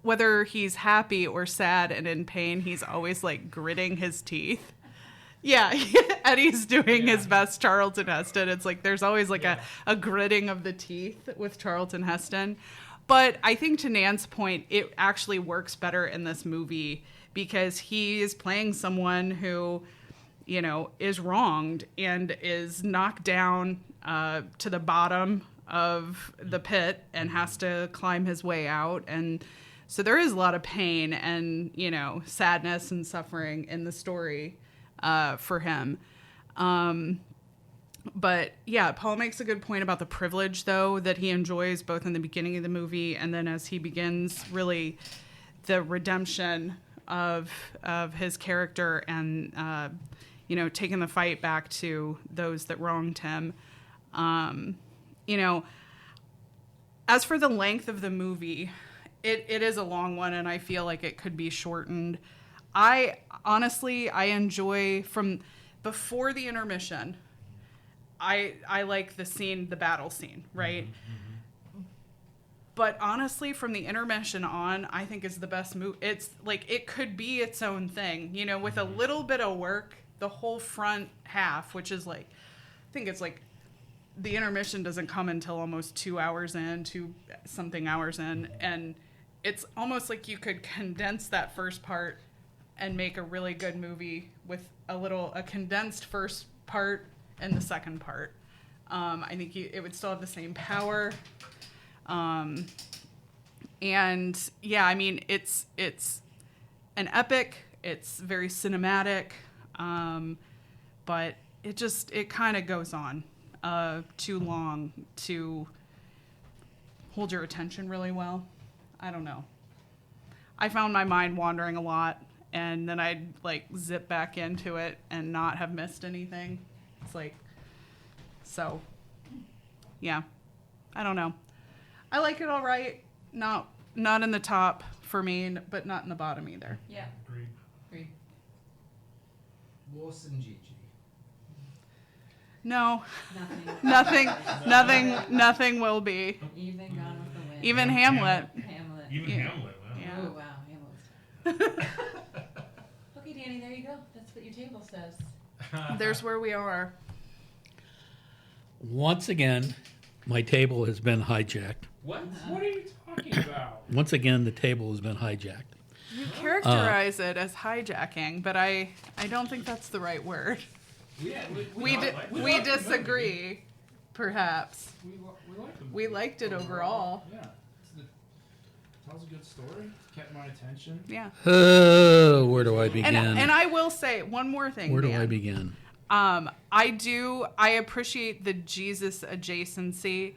whether he's happy or sad and in pain, he's always gritting his teeth. Yeah, Eddie's doing his best Charlton Heston. It's there's always a gritting of the teeth with Charlton Heston. But I think to Nan's point, it actually works better in this movie because he is playing someone who, is wronged and is knocked down to the bottom of the pit and has to climb his way out. And so there is a lot of pain and, sadness and suffering in the story for him. But yeah, Paul makes a good point about the privilege, though, that he enjoys both in the beginning of the movie and then as he begins really the redemption of his character and, taking the fight back to those that wronged him. As for the length of the movie, it is a long one, and I feel like it could be shortened. I enjoy from before the intermission. I like the battle scene, right? Mm-hmm. But honestly, from the intermission on, I think is the best movie. It's it could be its own thing, with a little bit of work. The whole front half, which is I think it's the intermission doesn't come until almost 2 hours in, 2-something hours in, and it's almost you could condense that first part and make a really good movie with a condensed first part and the second part. I think it would still have the same power. And yeah, I mean, it's an epic. It's very cinematic. But it kind of goes on too long to hold your attention really well. I don't know. I found my mind wandering a lot, and then I'd like zip back into it and not have missed anything. It's like, so, yeah, I don't know. I like it all right. Not in the top for me, but not in the bottom either. Yeah. Agreed. Wuss and Gigi. No, Nothing. nothing will be. Even Gone with the Wind. Even Hamlet. Hamlet. Even Yeah. Hamlet. Wow. Yeah. Oh wow, Hamlet's. Okay, Danny, there you go. That's what your table says. There's where we are. Once again, my table has been hijacked. What? What are you talking about? Once again, the table has been hijacked. You characterize it as hijacking, but I don't think that's the right word. Yeah, We like the disagree, perhaps. movie. We like the movie. We liked it overall. Yeah. Tells a good story. Kept my attention. Yeah. Oh, where do I begin? And I will say one more thing. Where do Dan. I begin? I appreciate the Jesus adjacency,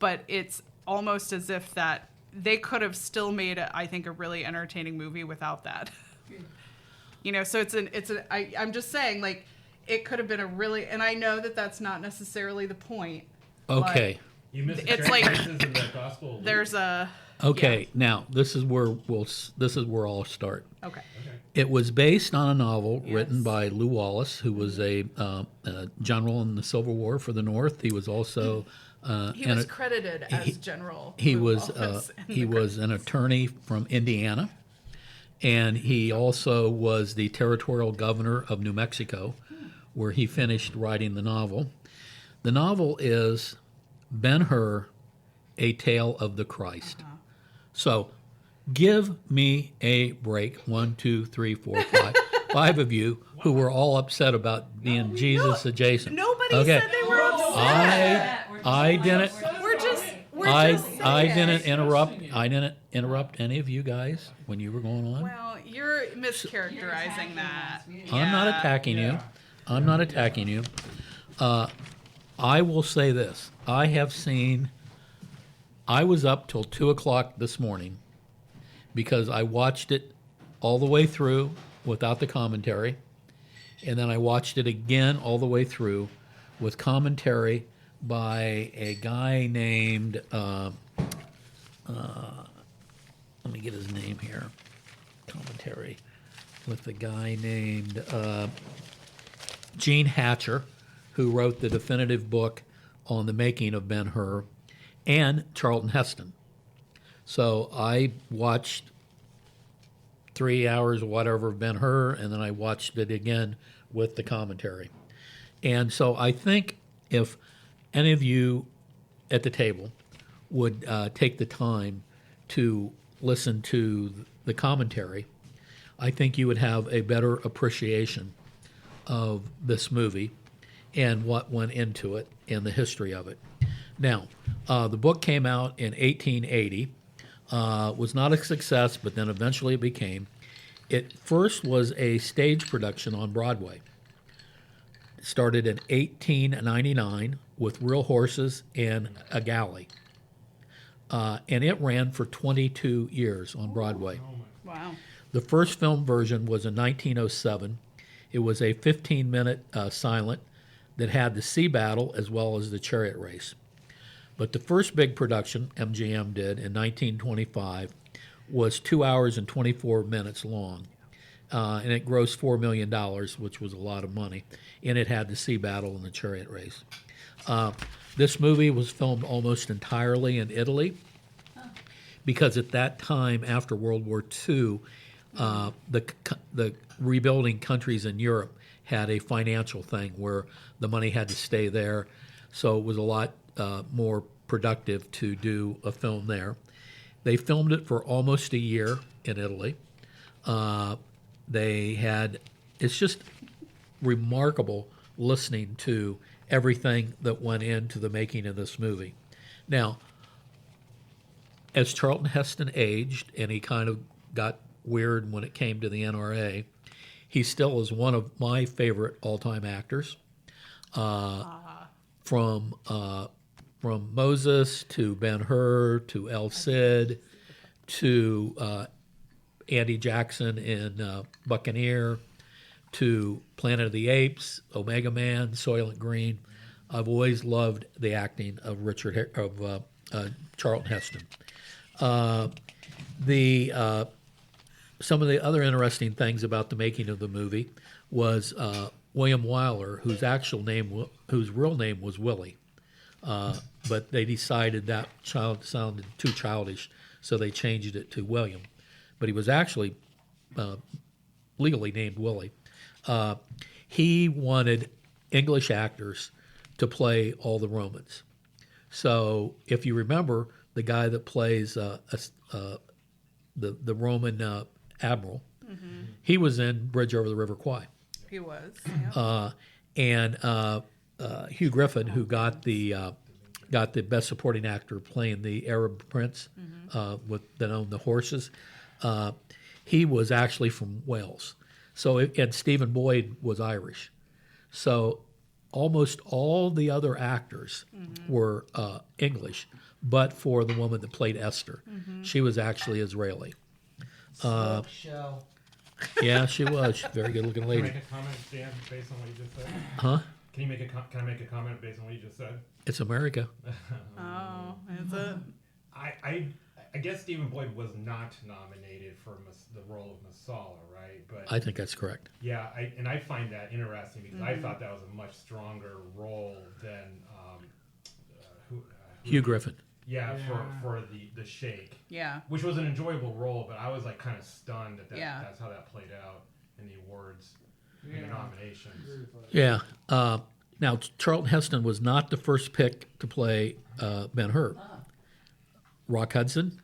but it's almost as if that they could have still made I think a really entertaining movie without that. You know, so I'm just saying, like, it could have been a really, and I know that that's not necessarily the point. Okay. You missed It's the like- traces in the gospel. There's a Okay. Now this is where I'll start. okay. It was based on a novel written Yes. by Lew Wallace, who was a general in the Civil War for the North. He was also He was credited as General. he Lew was Wallace in he the was an attorney from Indiana, and he also was the territorial governor of New Mexico, where he finished writing the novel. The novel is Ben-Hur, A Tale of the Christ. So, give me a break. 1, 2, 3, 4, 5. 5 of you who were all upset about being Jesus adjacent. Nobody Okay. said they were upset. I didn't. We're just I saying. didn't interrupt. I didn't interrupt any of you guys when you were going on. Well, you're mischaracterizing that. I'm not Yeah. attacking you. Yeah. I'm not attacking you. I will say this. I was up till 2 o'clock this morning because I watched it all the way through without the commentary. And then I watched it again all the way through with commentary by a guy named, let me get his name here. Commentary with the guy named Gene Hatcher, who wrote the definitive book on the making of Ben-Hur, and Charlton Heston. So I watched 3 hours or whatever of Ben-Hur, and then I watched it again with the commentary. And so I think if any of you at the table would take the time to listen to the commentary, I think you would have a better appreciation of this movie and what went into it and the history of it. Now, the book came out in 1880, was not a success, but then eventually it became. It first was a stage production on Broadway. It started in 1899 with real horses and a galley. And it ran for 22 years on Broadway. Wow. The first film version was in 1907. It was a 15-minute silent that had the sea battle as well as the chariot race. But the first big production MGM did in 1925 was 2 hours and 24 minutes long. And it grossed $4 million, which was a lot of money. And it had the sea battle and the chariot race. This movie was filmed almost entirely in Italy because at that time, after World War II, the rebuilding countries in Europe had a financial thing where the money had to stay there. So it was a lot more productive to do a film there. They filmed it for almost a year in Italy. It's just remarkable listening to everything that went into the making of this movie. Now, as Charlton Heston aged and he kind of got weird when it came to the NRA, he still is one of my favorite all-time actors. From Moses to Ben-Hur to El Cid to Andy Jackson in Buccaneer, to Planet of the Apes, Omega Man, Soylent Green. I've always loved the acting of Charlton Heston. Some of the other interesting things about the making of the movie was William Wyler, whose real name was Willie, but they decided that sounded too childish, so they changed it to William. But he was actually legally named Willie. He wanted English actors to play all the Romans. So if you remember, the guy that plays the Roman admiral, he was in Bridge over the River Kwai. He was. And Hugh Griffin, who got the best supporting actor playing the Arab prince that owned the horses, he was actually from Wales. And Stephen Boyd was Irish. So almost all the other actors were English, but for the woman that played Esther. She was actually Israeli. Smoke show. Yeah, she was. Very good-looking Can I lady. make a comment, Dan, based on what you just said? Huh? Can I make a comment based on what you just said? It's America. Oh, is it? I guess Stephen Boyd was not nominated for the role of Mimosa, right? But I think that's correct. yeah, I find that interesting because I thought that was a much stronger role than Hugh Griffin. Yeah, for the Sheikh. Yeah. Which was an enjoyable role, but I was like kind of stunned that Yeah. that's how that played out in the awards and the nominations. Yeah. Now, Charlton Heston was not the first pick to play Ben-Hur. Rock Hudson,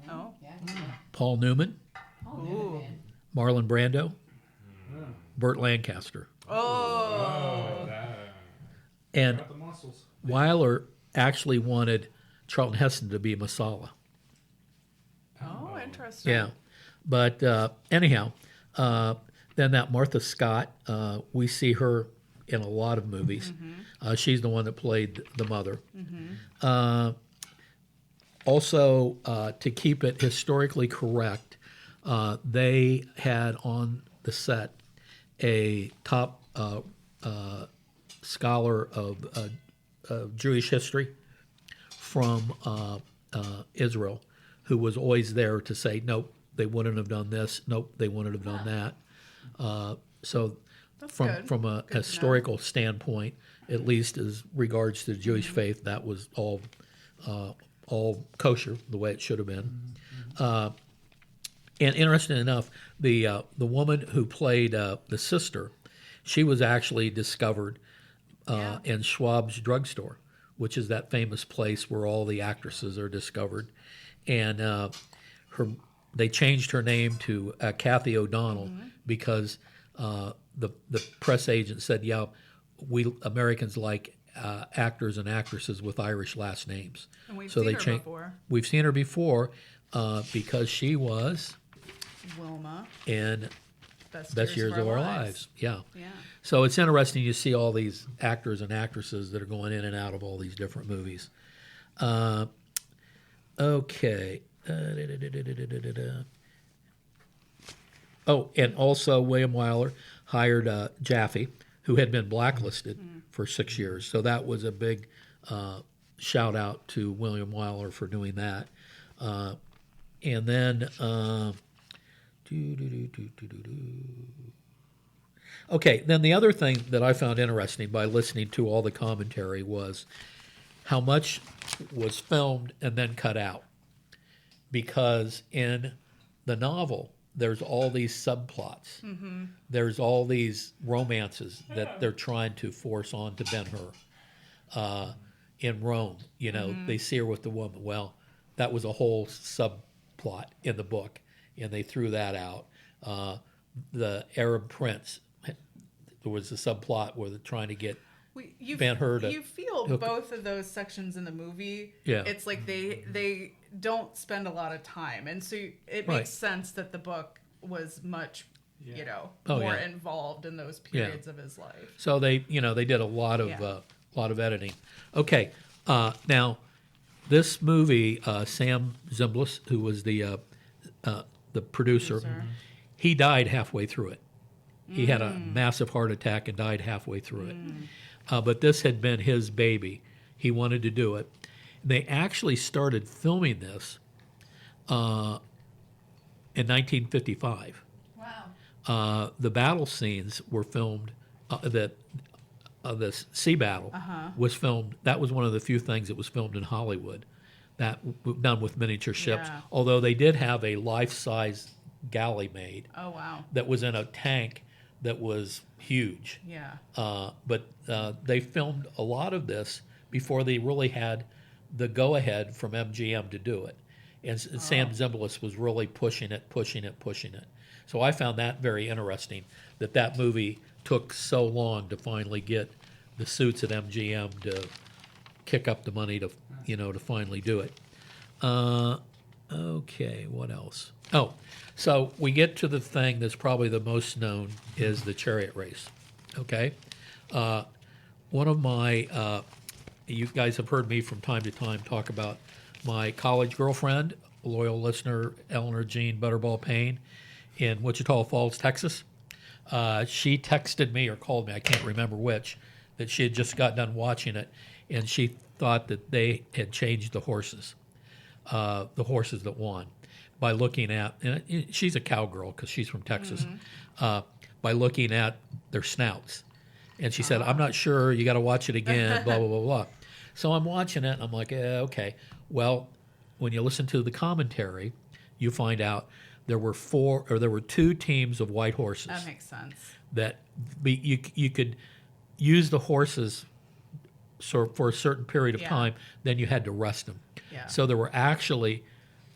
Oh. Yeah. Paul Newman, Oh, Ooh. Marlon Brando, Burt Lancaster. Oh. And Got the muscles. Wyler actually wanted Charlton Heston to be Masala. Oh, interesting. Yeah. But anyhow, then that Martha Scott, we see her in a lot of movies. She's the one that played the mother. Also, to keep it historically correct, they had on the set a top scholar of Jewish history from Israel, who was always there to say, nope, they wouldn't have done this. Nope, they wouldn't have done that. So That's from good. from a Good to know. historical standpoint, at least as regards to the Jewish faith, that was all kosher, the way it should have been. And interesting enough, the woman who played the sister, she was actually discovered in Schwab's drugstore, which is that famous place where all the actresses are discovered. And they changed her name to Kathy O'Donnell because the press agent said, yeah, we Americans like actors and actresses with Irish last names. And we've So seen they her changed. before. We've seen her before because she was Wilma. in Best Years of Our Lives. Yeah. Yeah. So it's interesting. You see all these actors and actresses that are going in and out of all these different movies. Okay. Oh, and also William Wyler hired Jaffe, who had been blacklisted for 6 years. So that was a big shout out to William Wyler for doing that. And then, okay, then the other thing that I found interesting by listening to all the commentary was how much was filmed and then cut out. Because in the novel, there's all these subplots. There's all these romances that they're trying to force onto Ben-Hur. In Rome, they see her with the woman. Well, that was a whole subplot in the book, and they threw that out. The Arab prince, there was a subplot where they're trying to get Ben-Hur to You feel hook- both of those sections in the movie. Yeah. It's like they don't spend a lot of time, and so it Right. makes sense that the book was much, Oh, more yeah. involved in those periods of his life. So they did a lot of editing. Okay, now this movie, Sam Zimbalist, who was the the producer. He died halfway through it. He had a massive heart attack and died halfway through it. But this had been his baby. He wanted to do it. They actually started filming this in 1955. Wow. The battle scenes were filmed. The sea battle was filmed. That was one of the few things that was filmed in Hollywood. That done with miniature ships. Yeah. Although they did have a life-size galley made Oh wow. that was in a tank that was huge. Yeah. But they filmed a lot of this before they really had the go-ahead from MGM to do it. And Sam Zimbalist was really pushing it. So I found that very interesting, that movie took so long to finally get the suits at MGM to kick up the money to finally do it. Okay, what else? Oh, so we get to the thing that's probably the most known is the chariot race. Okay, one of my you guys have heard me from time to time talk about my college girlfriend, loyal listener Eleanor Jean Butterball Payne, in Wichita Falls, Texas. She texted me or called me, I can't remember which, that she had just got done watching it, and she thought that they had changed the horses that won, by looking at, and she's a cowgirl because she's from Texas, by looking at their snouts. And she said, I'm not sure, you got to watch it again, blah, blah, blah, blah. So I'm watching it, and I'm like, okay. Well, when you listen to the commentary, you find out there were two teams of white horses. That makes sense. That you could use the horses for a certain period of time, then you had to rest them. Yeah. So there were actually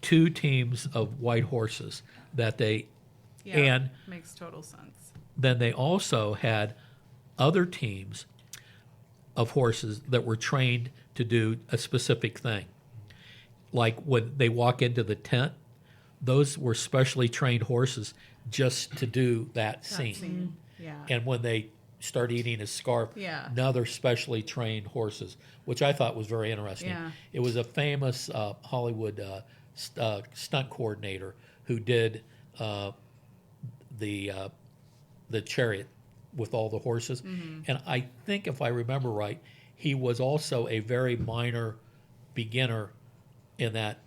two teams of white horses that they, and makes total sense. then they also had other teams of horses that were trained to do a specific thing. Like when they walk into the tent, those were specially trained horses just to do that scene. Yeah. And when they start eating a scarf, another specially trained horses, which I thought was very interesting. Yeah. It was a famous Hollywood stunt coordinator who did the chariot with all the horses. And I think, if I remember right, he was also a very minor beginner in that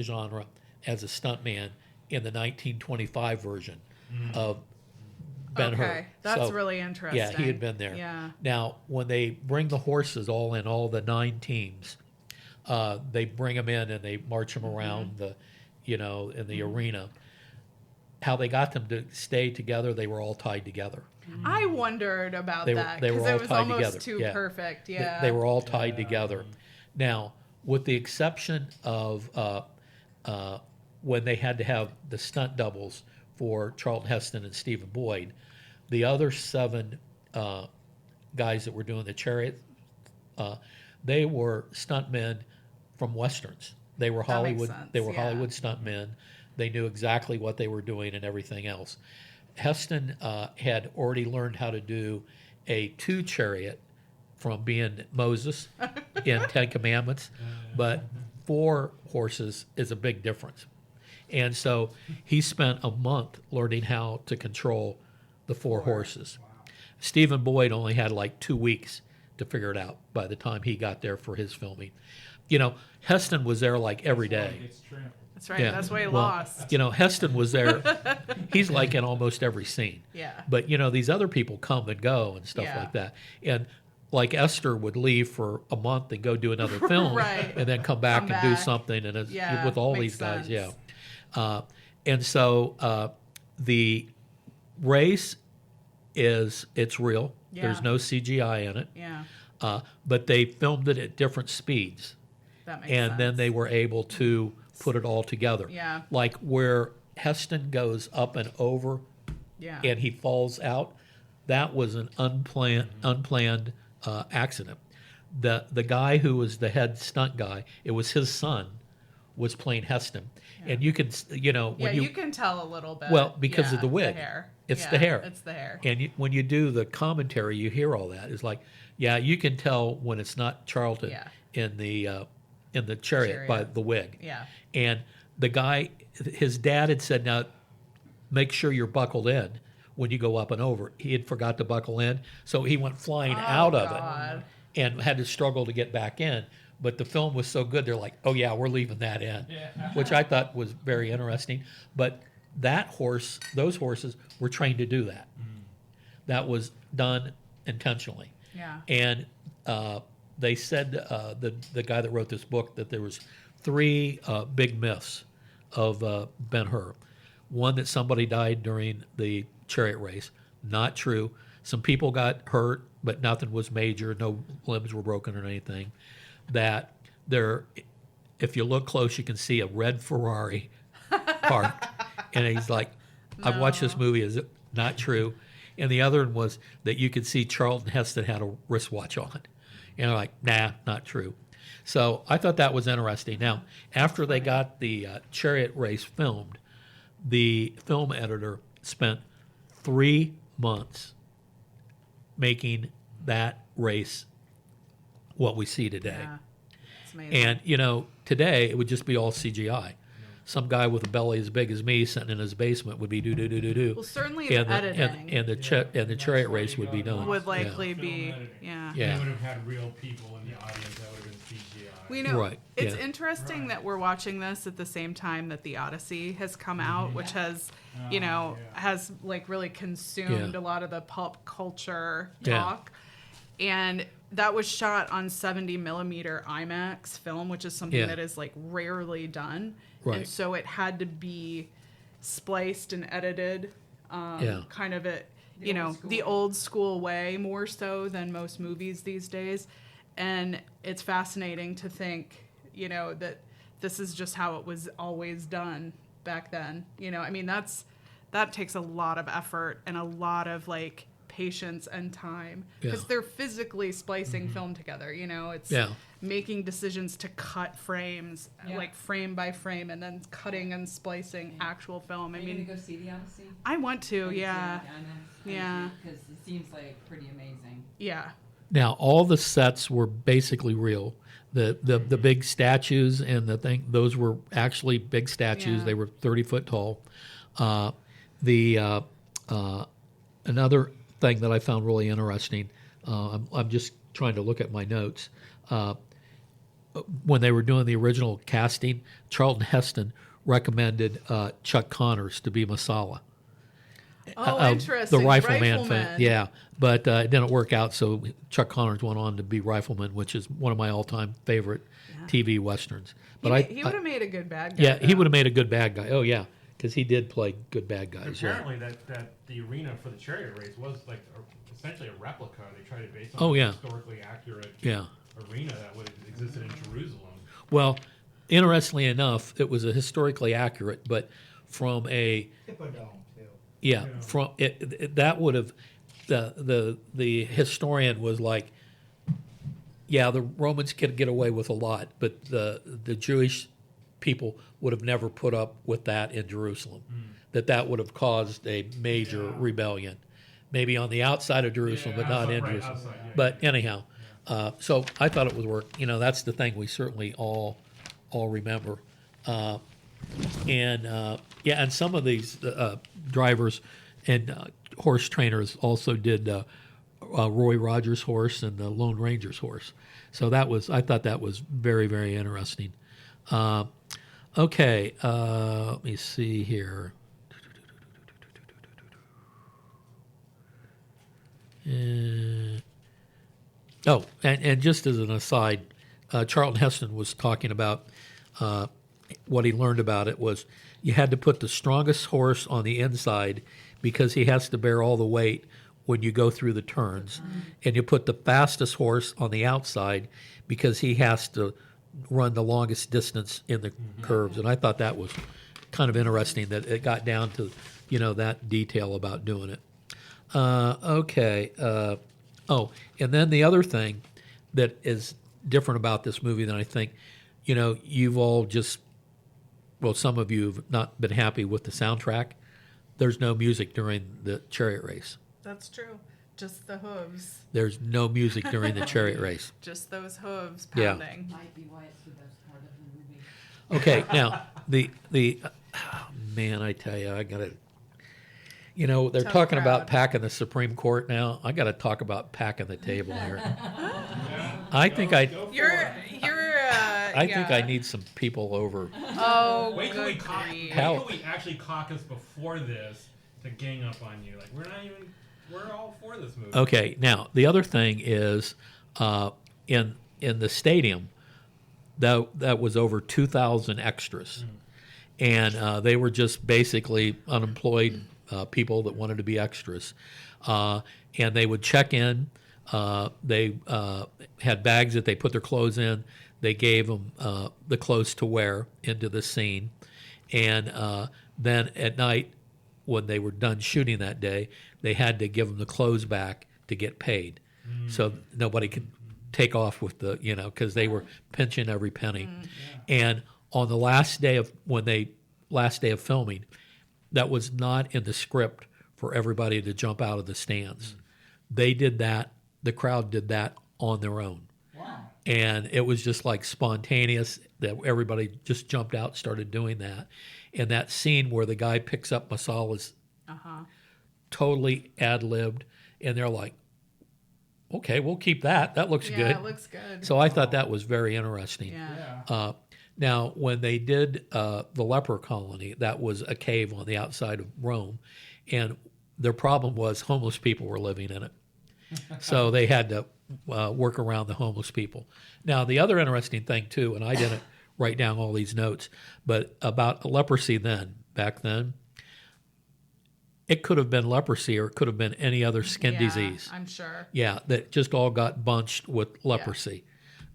genre as a stuntman in the 1925 version of Ben-Hur. Okay, that's So, really interesting. Yeah, he had been there. Yeah. Now, when they bring the horses all in, all the 9 teams, they bring them in and they march them around in the arena. How they got them to stay together, they were all tied together. I wondered about that they were because all it was tied almost together. too Yeah. perfect. They- Yeah. They were all tied together. Now, with the exception of when they had to have the stunt doubles for Charlton Heston and Stephen Boyd, the other 7 guys that were doing the chariot, they were stuntmen from westerns. They were That makes Hollywood. sense, They were yeah. Hollywood stuntmen. They knew exactly what they were doing and everything else. Heston had already learned how to do a 2 chariot from being Moses in 10 Commandments, but 4 horses is a big difference. And so he spent a month learning how to control the 4 horses. Stephen Boyd only had like 2 weeks to figure it out by the time he got there for his filming. Heston was there like every day. That's right. Yeah. That's why he Well, lost. Heston was there. He's like in almost every scene. Yeah. But, these other people come and go and stuff Yeah. like that. And like Esther would leave for a month and go do another film Right. and then come back Come and do back. something. And it's, Yeah, with all makes these guys, sense. and so the race it's real. Yeah. There's no CGI in it. Yeah. But they filmed it at different speeds. That makes And sense. then they were able to put it all together. Yeah. Like where Heston goes up and over Yeah. and he falls out, that was an unplanned accident. The guy who was the head stunt guy, it was his son, was playing Heston. And you can, when you can tell a little bit. well, because Yeah, of the wig. hair. It's Yeah, the hair. It's the hair. And when you do the commentary, you hear all that. It's like, yeah, you can tell when it's not Charlton Yeah. in the chariot by Chariot. the wig. Yeah. And the guy, his dad had said, now make sure you're buckled in when you go up and over. He had forgot to buckle in, so he went flying out of God. it and had to struggle to get back in. But the film was so good, they're like, oh yeah, we're leaving that in, which I thought was very interesting. But those horses were trained to do that. That was done intentionally. Yeah. And they said, the guy that wrote this book, that there was 3 big myths of Ben-Hur. One, that somebody died during the chariot race. Not true. Some people got hurt, but nothing was major. No limbs were broken or anything. That if you look close, you can see a red Ferrari parked. And he's like, I've watched this movie. Is it not true? And the other one was that you could see Charlton Heston had a wristwatch on. And I'm like, nah, not true. So I thought that was interesting. Now, after they got the chariot race filmed, the film editor spent 3 months making that race what we see today. Yeah. It's amazing. And, today it would just be all CGI. Some guy with a belly as big as me sitting in his basement would be do. Well, certainly And the editing and the chariot race would be done. would likely Film be, editing. yeah. Yeah. They would have had real people in the audience. That would have been CGI. We know. Right, It's yeah. interesting that we're watching this at the same time that the Odyssey has come out, which has, has like really consumed Yeah. a lot of the pop culture Yeah. talk. And that was shot on 70 millimeter IMAX film, which is something Yeah. that is like rarely done. Right. And so it had to be spliced and edited, Yeah. kind of it, The old school the way. old school way, more so than most movies these days. And it's fascinating to think, that this is just how it was always done back then. That takes a lot of effort and a lot of like patience and time because Yeah. they're physically splicing film together. It's Yeah. making decisions to cut frames, Yeah. like frame by frame, and then cutting and splicing actual film. Are you gonna go see the Odyssey? I want to, yeah. Yeah. Because it seems like pretty amazing. Yeah. Now, all the sets were basically real. The big statues and the thing, those were actually big statues. Yeah. They were 30 foot tall. Another thing that I found really interesting, I'm just trying to look at my notes. When they were doing the original casting, Charlton Heston recommended Chuck Connors to be Masala. Oh, interesting. The rifleman fan. Yeah, but it didn't work out, so Chuck Connors went on to be Rifleman, which is one of my all-time favorite TV westerns. But He would have made a good bad guy. yeah, he though. would have made a good bad guy. Oh yeah, because he did play good bad guys. Yeah. Apparently, that the arena for the chariot race was like essentially a replica. They tried to base on Oh, a yeah. historically accurate Yeah. arena that would have existed in Jerusalem. Well, interestingly enough, it was a historically accurate, but from a Hippodome too. yeah, from that would have the historian was like, yeah, the Romans could get away with a lot, but the Jewish people would have never put up with that in Jerusalem. That would have caused a major rebellion, maybe on the outside of Jerusalem, but not in Jerusalem. Outside, yeah. But anyhow, so I thought it would work. That's the thing we certainly all remember. And some of these drivers and horse trainers also did Roy Rogers' horse and the Lone Ranger's horse. So I thought that was very, very interesting. Okay, let me see here. And just as an aside, Charlton Heston was talking about what he learned about it was you had to put the strongest horse on the inside because he has to bear all the weight when you go through the turns. And you put the fastest horse on the outside because he has to run the longest distance in the curves. And I thought that was kind of interesting that it got down to, that detail about doing it. Okay. And then the other thing that is different about this movie than I think, you've all some of you have not been happy with the soundtrack. There's no music during the chariot race. That's true. Just the hooves. There's no music during the chariot race. Just those hooves Yeah. pounding. Might be why it's the best part of the movie. Okay, now oh, man, I tell you, I gotta. You know, they're Tough talking about crowd. packing the Supreme Court now. I got to talk about packing the table here. I think I think I need some people over. Oh, Wait till good grief. we actually caucus before this to gang up on you. Like we're all for this movie. Okay, now the other thing is, in the stadium, that was over 2,000 extras, and they were just basically unemployed people that wanted to be extras, and they would check in. They had bags that they put their clothes in. They gave them the clothes to wear into the scene, and then at night, when they were done shooting that day, they had to give them the clothes back to get paid. So nobody could take off with because they were pinching every penny. And on the last day of filming, that was not in the script for everybody to jump out of the stands. They did that. The crowd did that on their own. Wow. And it was just like spontaneous that everybody just jumped out, started doing that. And that scene where the guy picks up Masala's totally ad-libbed, and they're like, okay, we'll keep that. That looks good. Yeah, it looks good. So I thought that was very interesting. Yeah. Now, when they did the leper colony, that was a cave on the outside of Rome, and their problem was homeless people were living in it. So they had to work around the homeless people. Now, the other interesting thing, too, and I didn't write down all these notes, but about leprosy back then, it could have been leprosy or it could have been any other skin disease. I'm sure. Yeah, that just all got bunched with leprosy.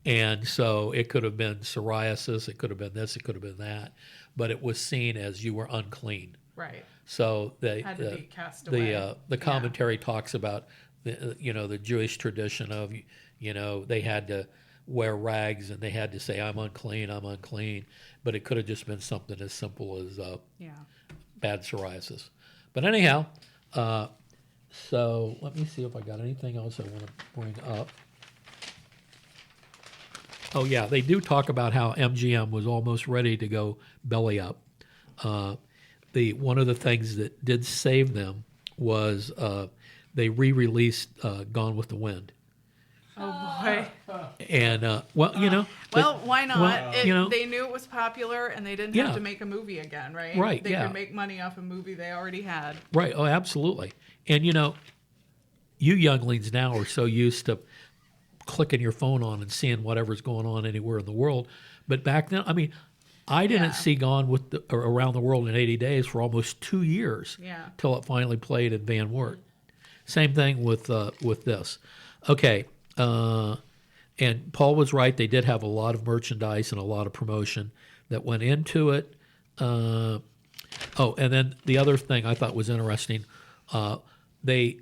And so it could have been psoriasis, it could have been this, it could have been that, but it was seen as you were unclean. Right. So Had to be cast away. the commentary talks about the Jewish tradition of they had to wear rags and they had to say I'm unclean, but it could have just been something as simple as bad psoriasis. But anyhow, so let me see if I got anything else I want to bring up. Oh yeah, they do talk about how MGM was almost ready to go belly up. One of the things that did save them was they re-released Gone with the Wind. Oh boy. And Well, why not? well, They knew it was popular, and they didn't Yeah. have to make a movie again, right? Right, They yeah. could make money off a movie they already had. right, oh absolutely. And you younglings now are so used to clicking your phone on and seeing whatever's going on anywhere in the world. But back then, I mean, I didn't see Gone around the World in 80 Days for almost 2 years. Yeah. Till it finally played in Van Wert. Same thing with this. Okay, and Paul was right. They did have a lot of merchandise and a lot of promotion that went into it. And then the other thing I thought was interesting, they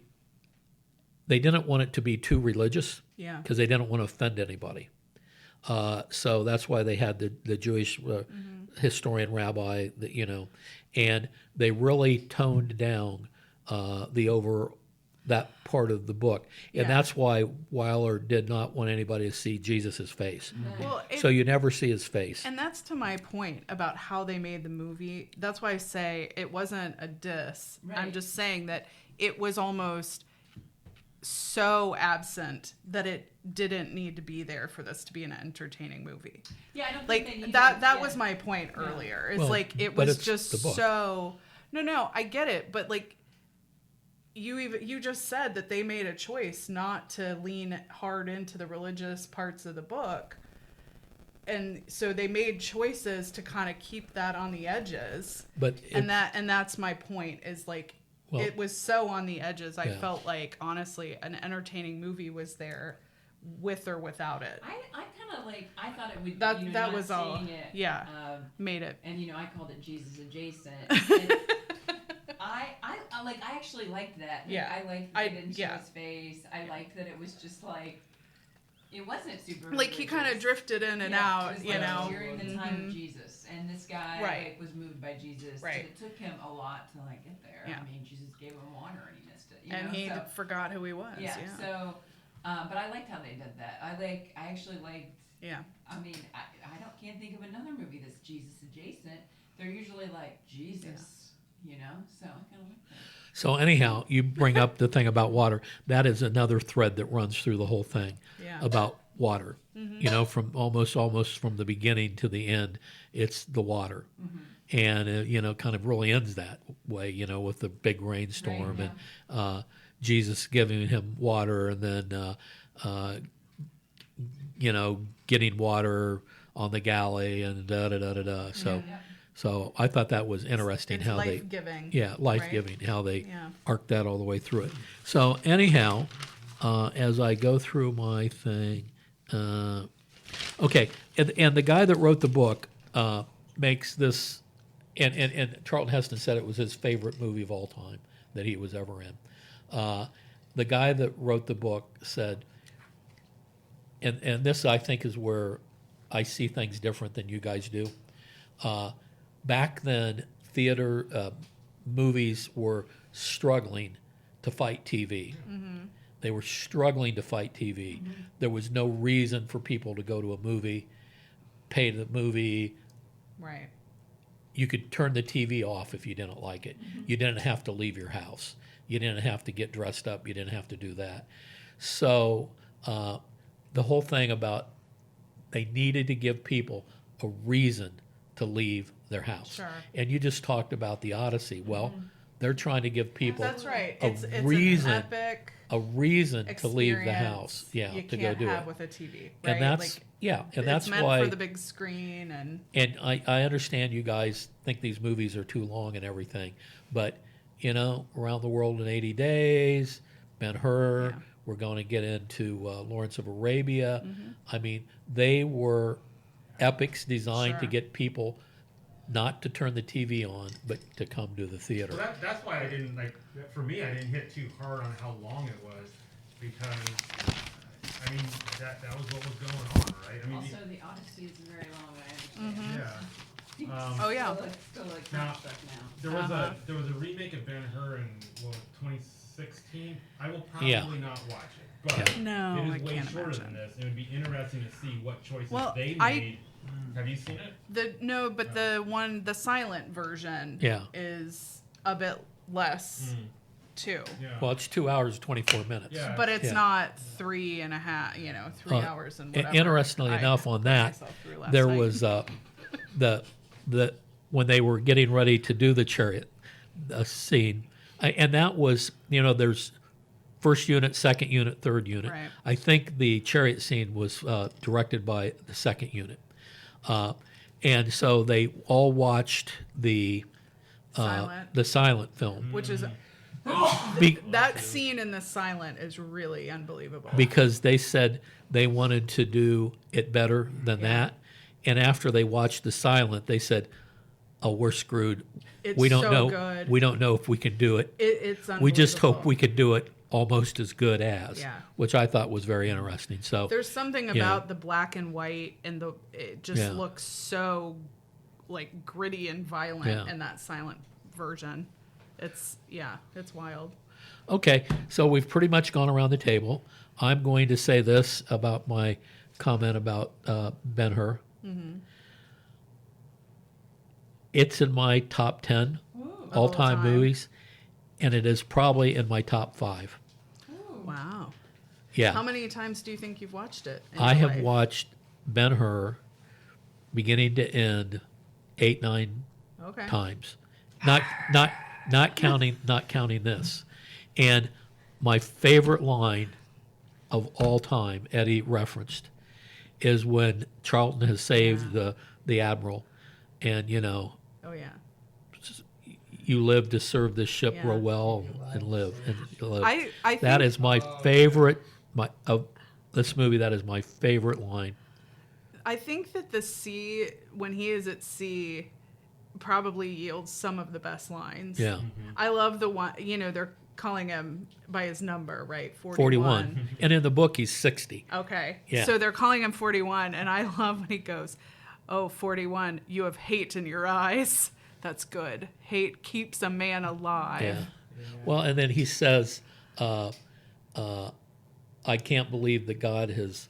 didn't want it to be too religious. Yeah. Because they didn't want to offend anybody. So that's why they had the Jewish historian rabbi, and they really toned down that part of the book. And that's why Weiler did not want anybody to see Jesus' face. Well, So you never see his face. And that's to my point about how they made the movie. That's why I say it wasn't a diss. Right. I'm just saying that it was almost so absent that it didn't need to be there for this to be an entertaining movie. Yeah, I don't think Like they needed, that was my point earlier. It's Well, like it but was it's just the book. so No, I get it, but like you just said that they made a choice not to lean hard into the religious parts of the book. And so they made choices to kind of keep that on the edges. But And that's my point is like Well, it was so on the edges. I Yeah. felt like honestly an entertaining movie was there with or without it. I kind of like. I thought it would. That not was all. seeing It, Yeah. Made it. And I called it Jesus adjacent. And I actually liked that. Like, Yeah. I liked that it didn't show yeah. his face. I liked that it was just like. It wasn't super. Like he kind of religious. drifted in and Yeah, out, it was you like know. during the time Mhm. of Jesus, and this guy Right. was moved by Jesus. Right. It took him a lot to get there. Yeah. I mean, Jesus gave him water and he missed it. And he forgot who he was. Yeah. So, but I liked how they did that. I actually liked Yeah. I mean, can't think of another movie that's Jesus adjacent. They're usually like Jesus, you know. So I kind of like that. So anyhow, you bring up the thing about water. That is another thread that runs through the whole thing Yeah. about water. You know, from almost from the beginning to the end, it's the water, and you know, kind of really ends that way. You know, with the big rainstorm Right, and Jesus giving him water, and then you know, getting water on the galley and da da da da da. So. Yeah. So I thought that was interesting It's how life-giving. they, life-giving, how they Yeah. arc that all the way through it. So anyhow, as I go through my thing, okay, and the guy that wrote the book makes this, and Charlton Heston said it was his favorite movie of all time that he was ever in. The guy that wrote the book said, and this I think is where I see things different than you guys do. Back then, theater movies were struggling to fight TV. They were struggling to fight TV. There was no reason for people to go to a movie, pay the movie. Right. You could turn the TV off if you didn't like it. You didn't have to leave your house. You didn't have to get dressed up. You didn't have to do that. So the whole thing about they needed to give people a reason to leave their house. Sure. And you just talked about the Odyssey. Well, they're trying to give people That's right. a It's reason, an epic a reason to leave the experience house. Yeah, you to can't go do have it. with a TV. Right? And that's and that's it's meant why for the big screen and I understand you guys think these movies are too long and everything, but you know, Around the World in 80 Days, Ben-Hur, we're going to get into Lawrence of Arabia. I mean, they were epics designed to Sure. get people not to turn the TV on, but to come to the theater. Well, that's why I didn't like. For me, I didn't hit too hard on how long it was, because I mean that was what was going on, right? I mean, Also, the Odyssey is very long. I understand. yeah. Oh, yeah. Still like Now, stuff now. There was a remake of Ben-Hur in 2016. I will probably Yeah. not watch it, but No, it I is way can't shorter imagine. than this. It would be interesting to see what choices Well, they I- made. Have you seen it? the silent version Yeah. is a bit less too. Yeah. Well, it's 2 hours, 24 minutes. Yeah. But it's Yeah. not 3.5, 3 hours and whatever. Interestingly enough, on put that, myself through last there night. was the when they were getting ready to do the chariot scene, and that was, you know, there's first unit, second unit, third unit. Right. I think the chariot scene was directed by the second unit, and so they all watched the silent film which is Be- that scene in the silent is really unbelievable. because they said they wanted to do it better than that, and after they watched the silent, they said, "Oh, we're screwed. It's We don't so know. good. We don't know if we can do it. It's unbelievable. We just hope we could do it almost as good as," Yeah. which I thought was very interesting. So There's something Yeah. about the black and white and it just Yeah. looks so like gritty and violent Yeah. in that silent version. It's wild. okay, so we've pretty much gone around the table. I'm going to say this about my comment about Ben-Hur. It's in my top 10 all-time All-time. movies, and it is probably in my top 5. Wow. Yeah. How many times do you think you've watched it? in I your have life? watched Ben-Hur beginning to end 8, 9 Okay. times. Not counting this. And my favorite line of all time, Eddie referenced, is when Charlton has saved the admiral, and you know, Oh yeah. you live to serve this ship Yeah. real well and live. I think That is my favorite. Of this movie, that is my favorite line. I think that the sea, when he is at sea, probably yields some of the best lines. Yeah. I love the one, they're calling him by his number, right? 41. And in the book, he's 60. Okay. Yeah. So they're calling him 41, and I love when he goes, "Oh, 41, you have hate in your eyes." That's good. Hate keeps a man alive. Yeah. Well, and then he says, I can't believe that God has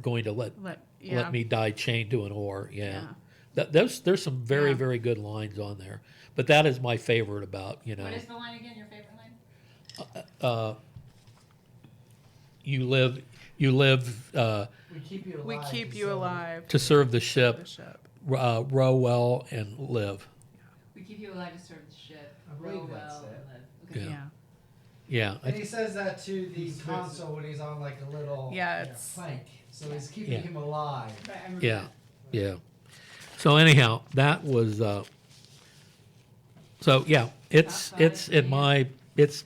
going to let yeah. me die chained to an oar. Yeah. Yeah. There's some very, Yeah. very good lines on there. But that is my favorite about, What is the line again? Your favorite line? you live We keep you alive. We keep you so- alive. to serve the The ship, ship. row well and live. We keep you alive to serve the ship. I believe Row that's well it. and live. Okay. Yeah. Yeah. Yeah. And he says that to the He's console when he's on like a little Yeah, it's plank. So he's keeping Yeah. him alive. Right, I remember Yeah. that. Yeah. So anyhow, that was so yeah, it's Top five, in yeah. my it's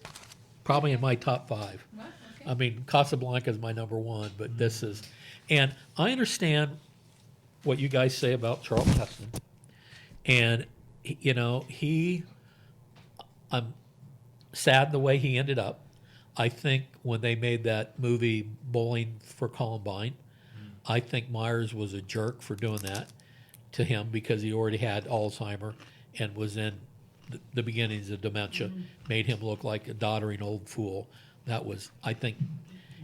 probably in my top 5. Well, okay. I mean, Casablanca is my number 1, but this is, and I understand what you guys say about Charlton Heston, and I'm sad the way he ended up. I think when they made that movie Bowling for Columbine, I think Myers was a jerk for doing that to him because he already had Alzheimer and was in the beginnings of dementia, made him look like a doddering old fool. That was, I think,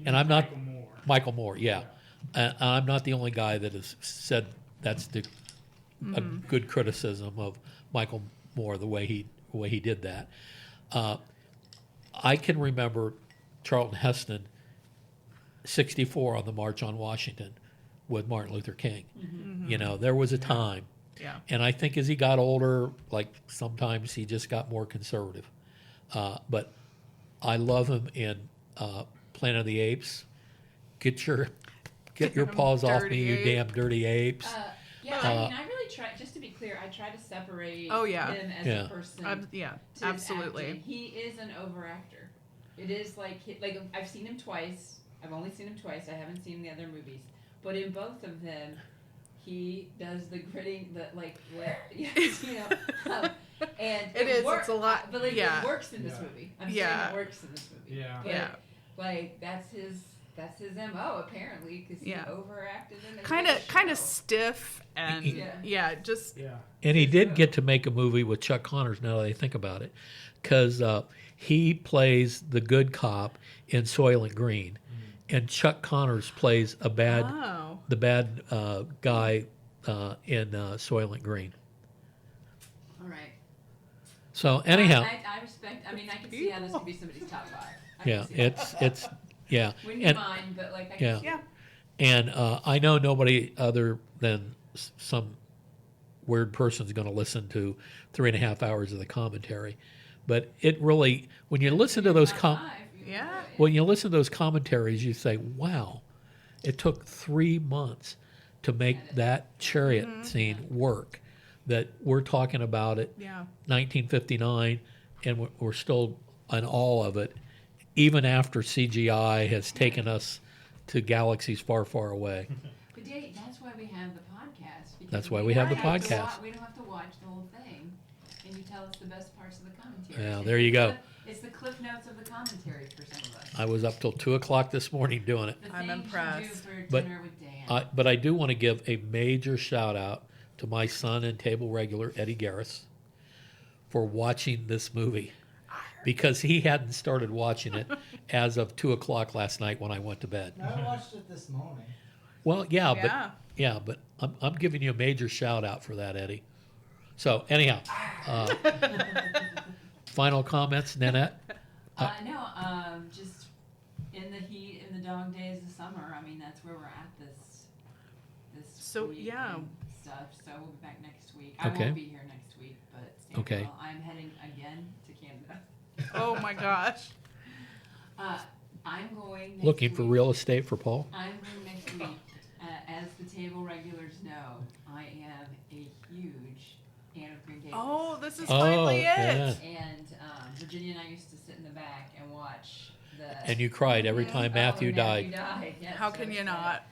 and I'm not Michael Moore. Michael Moore, yeah. I'm not the only guy that has said that's a good criticism of Michael Moore, the way he did that. I can remember Charlton Heston, 1964 on the March on Washington with Martin Luther King. There was a time. yeah. And I think as he got older, like sometimes he just got more conservative. But I love him in Planet of the Apes. Get your paws off me, Dirty you ape. damn dirty apes. Yeah, I mean, I really try. Just to be clear, I try to separate Oh, yeah. him as Yeah. a person. Yeah, to his absolutely. acting. He is an overactor. It is like I've seen him twice. I've only seen him twice. I haven't seen the other movies, but in both of them, he does the gritting, yes, and It is, works. it's a lot- But yeah. it works in this Yeah. movie. I'm Yeah. saying it works in this movie. Yeah. But, Yeah. Like that's his MO apparently because Yeah. he overacted in the Kind of stiff and Yeah. yeah, just Yeah. And he did get to make a movie with Chuck Connors, now that I think about it, because he plays the good cop in Soylent Green, and Chuck Connors plays the bad guy in Soylent Green. All right. So anyhow, I respect. I mean, I can see how this could be somebody's top 5. I yeah, can see that. it's yeah, Wouldn't and mind, but like I yeah. can see. yeah. and I know nobody other than some weird person's going to listen to 3.5 hours of the commentary, but it really, when you listen to those Top 5, you can Yeah. do it. when you listen to those commentaries, you say, "Wow, it took 3 months to make that chariot scene work." That we're talking about it, Yeah. 1959, and we're still in awe of it, even after CGI has taken us to galaxies far, far away. But Dave, that's why we have the podcast. Because That's why we have the don't have to podcast. we don't have to watch the whole thing, and you tell us the best parts of the commentary. Yeah, It's there the you go. cliff- It's the cliff notes of the commentary for some of us. I was up till 2:00 this morning doing it. The I'm things impressed. You do for But dinner with Dan. But I do want to give a major shout out to my son and table regular Eddie Garris for watching this movie, because he hadn't started watching it as of 2:00 last night when I went to bed. I watched it this morning. Well, Yeah. but I'm giving you a major shout out for that, Eddie. So anyhow, final comments, Nanette. Just in the heat, in the dog days of summer. I mean, that's where we're at this So, week yeah. and stuff. So we'll be back next week. I Okay. won't be here next week, but Sam Okay. will. I'm heading again to Canada. Oh my gosh. I'm going next Looking for week. real estate for Paul. I'm going next week. As the table regulars know, I am a huge Anne of Green Gables. Oh, this is Oh, finally it. yeah. And Virginia and I used to sit in the back and watch the. And you cried every time Matthew died. Yes, How so can you sad. not?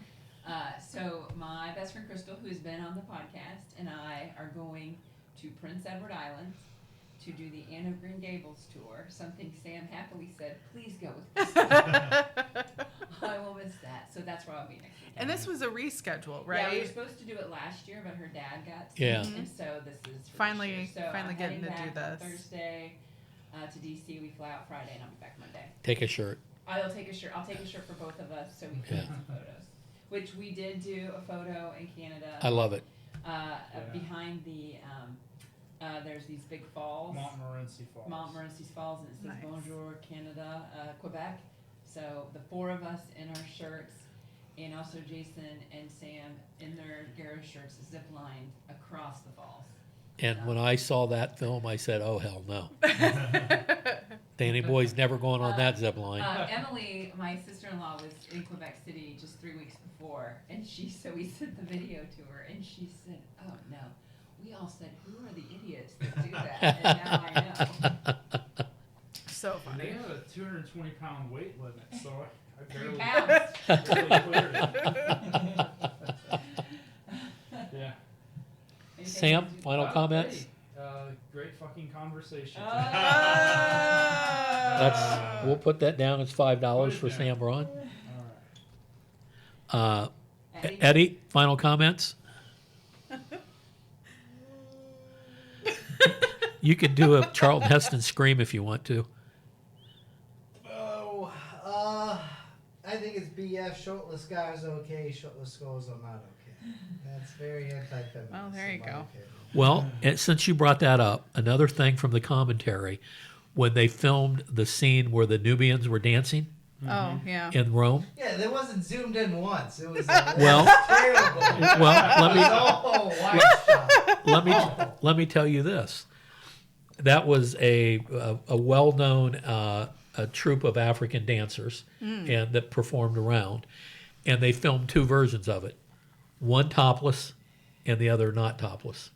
So my best friend Crystal, who's been on the podcast, and I are going to Prince Edward Island to do the Anne of Green Gables tour. Something Sam happily said, "Please go with Crystal." I will miss that. So that's where I'll be next week. And this was a reschedule, Yeah, we were right? supposed to do it last year, but her dad got sick, Yeah. and so this is for Finally- this year. So finally I'm getting heading to do back on this. Thursday to DC. We fly out Friday, and I'll be back Monday. Take a shirt. I'll take a shirt. I'll take a shirt for both of us so we can Yeah. get some photos. which we did do a photo in Canada. I love it. Behind the, there's these big falls. Montmorency Falls. Montmorency Falls, and it says Nice. Bonjour Canada, Quebec. So the 4 of us in our shirts, and also Jason and Sam in their Garrow shirts, zip-lined across the falls. And when I saw that film, I said, "Oh hell no, Danny Boy's never going on that zip line." Emily, my sister-in-law, was in Quebec City just 3 weeks before, and so we sent the video to her, and she said, "Oh no, we all said, who are the idiots that do that?" And now I know. So And they funny. have a 220-pound weight limit, so I 3 barely, pounds. barely cleared it. Yeah. Anything Sam, to do- final comments. Hey, great fucking conversation. We'll put that down as $5 for Put it Sam Braun. All right. Eddie, final comments. You could do a Charlton Heston scream if you want to. Oh, I think it's BF. Shirtless guys okay. Shirtless girls are not okay. That's very anti-feminist. Well, there you in my go. opinion. Well, and since you brought that up, another thing from the commentary, when they filmed the scene where the Nubians were dancing Oh, yeah. in Rome. Yeah, there wasn't zoomed in once. It was Well- terrible. Well, let me Oh, white shot. let me tell you this. That was a well-known a troupe of African dancers and that performed around, and they filmed 2 versions of it, one topless and the other not topless.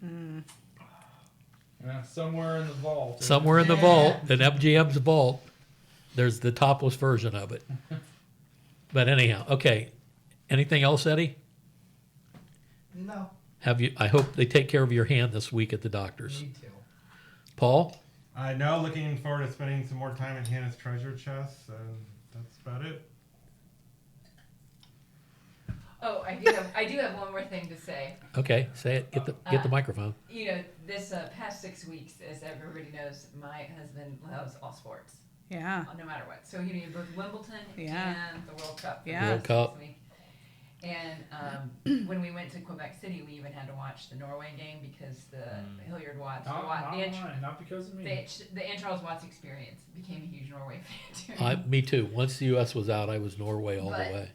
Somewhere in the vault. Somewhere in the vault, in MGM's vault, there's the topless version of it. But anyhow, okay. Anything else, Eddie? No, Have you? I hope they take care of your hand this week at the doctor's. me too. Paul? No, looking forward to spending some more time in Hannah's treasure chest. That's about it. Oh, I do have one more thing to say. Okay, say it. Get the microphone. You know, this past 6 weeks, as everybody knows, my husband loves all sports, Yeah. no matter what. So you know, both Wimbledon Yeah. and the World Cup. Yeah. World Cup. And when we went to Quebec City, we even had to watch the Norway game because the Hilliard Watts, Not because of me. the Ann Charles Watts experience became a huge Norway fan too. Me too. Once the U.S. was out, I was Norway all the way.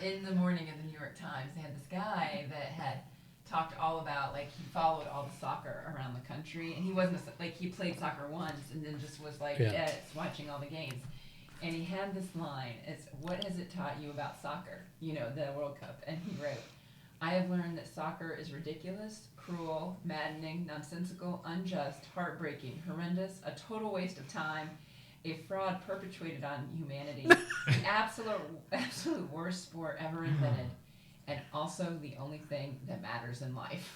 In the morning of the New York Times, they had this guy that had talked all about, like, he followed all the soccer around the country, and he wasn't he played soccer once and then just was like, Yeah. watching all the games. And he had this line, it's, "What has it taught you about soccer?" You know, the World Cup. And he wrote, "I have learned that soccer is ridiculous, cruel, maddening, nonsensical, unjust, heartbreaking, horrendous, a total waste of time, a fraud perpetuated on humanity, the absolute worst sport ever invented, and also the only thing that matters in life."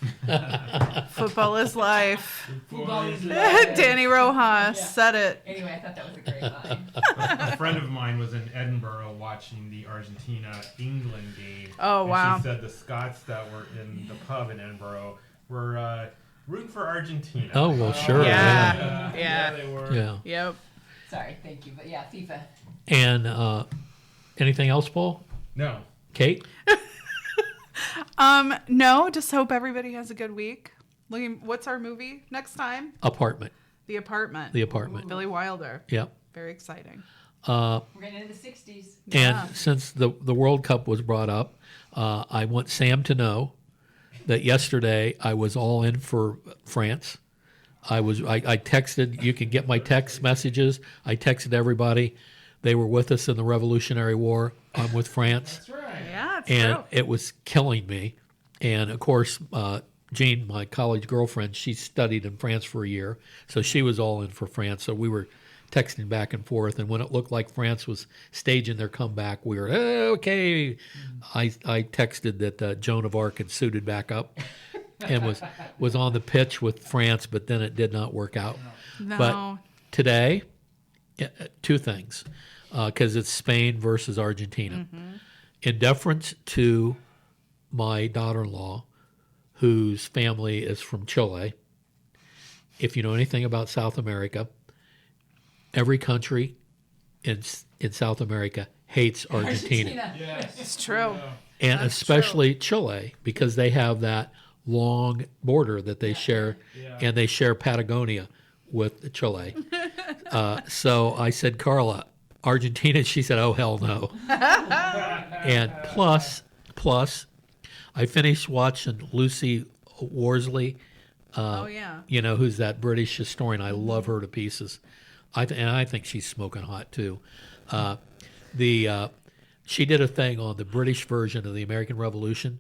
Football is life. Football is life. Danny Rojas Yeah. said it. Anyway, I thought that was a great line. A friend of mine was in Edinburgh watching the Argentina-England game. Oh, and wow. She said the Scots that were in the pub in Edinburgh were rooting for Argentina. Oh, well, sure. Yeah. Yeah, they were. Yeah. Yep. Sorry, thank you. But yeah, FIFA. And anything else, Paul? No. Kate? No, just hope everybody has a good week. What's our movie next time? Apartment. The Apartment. The Apartment. Billy Wilder. Yep. Very exciting. We're getting into the 60s. Yeah. And since the World Cup was brought up, I want Sam to know that yesterday I was all in for France. I texted. You can get my text messages. I texted everybody. They were with us in the Revolutionary War. I'm with France, That's right. Yeah, it's and true. it was killing me. And of course, Jean, my college girlfriend, she studied in France for a year, so she was all in for France. So we were texting back and forth. And when it looked like France was staging their comeback, we were okay. I texted that Joan of Arc had suited back up and was on the pitch with France, but then it did not work out. No. But today, 2 things, because it's Spain versus Argentina. In deference to my daughter-in-law, whose family is from Chile, if you know anything about South America, every country in South America hates Argentina. Yes. It's true. Yeah. And That's especially Chile, because they have that long border that they share, Yeah. and they share Patagonia with Chile. So I said, Carla, Argentina? She said, oh, hell no. And plus, I finished watching Lucy Worsley. Oh yeah. You know, who's that British historian. I love her to pieces. And I think she's smoking hot, too. She did a thing on the British version of the American Revolution.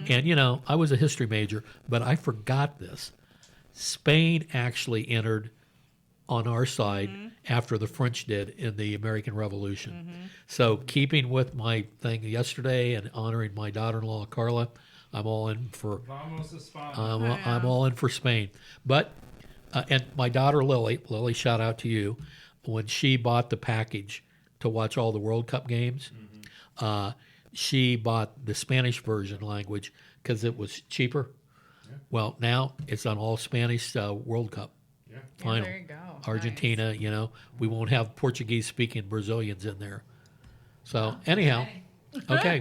And, you know, I was a history major, but I forgot this. Spain actually entered on our side after the French did in the American Revolution. So keeping with my thing yesterday and honoring my daughter-in-law, Carla, I'm all in for Vamos España. I'm all in for Spain. But and my daughter Lily, shout out to you, when she bought the package to watch all the World Cup games, she bought the Spanish version language because it was cheaper. Yeah. Well, now it's on all Spanish World Cup Yeah. final. There you go. Argentina, you know, we won't have Portuguese-speaking Brazilians in there. So anyhow, okay.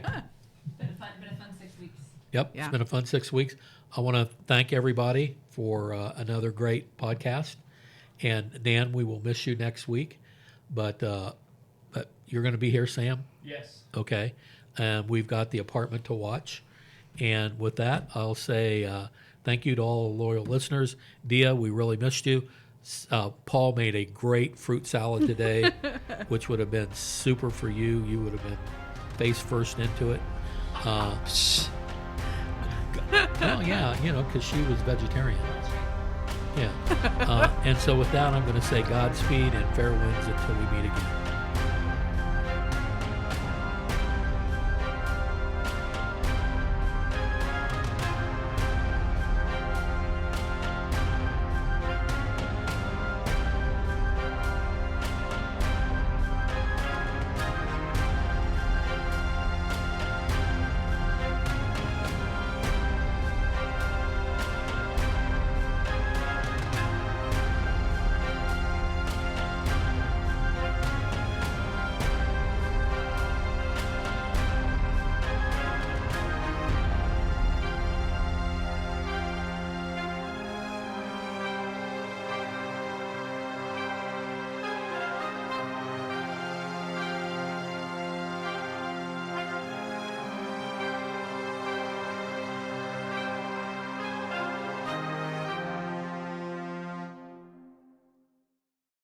Been a fun 6 weeks. Yep, Yeah. It's been a fun 6 weeks. I want to thank everybody for another great podcast. And Dan, we will miss you next week, but you're going to be here, Sam. Yes. Okay, and we've got the apartment to watch. And with that, I'll say thank you to all loyal listeners. Dia, we really missed you. Paul made a great fruit salad today, which would have been super for you. You would have been face first into it. Well, yeah, you know, because she was vegetarian. Yeah. And so with that, I'm going to say Godspeed and fair winds until we meet again.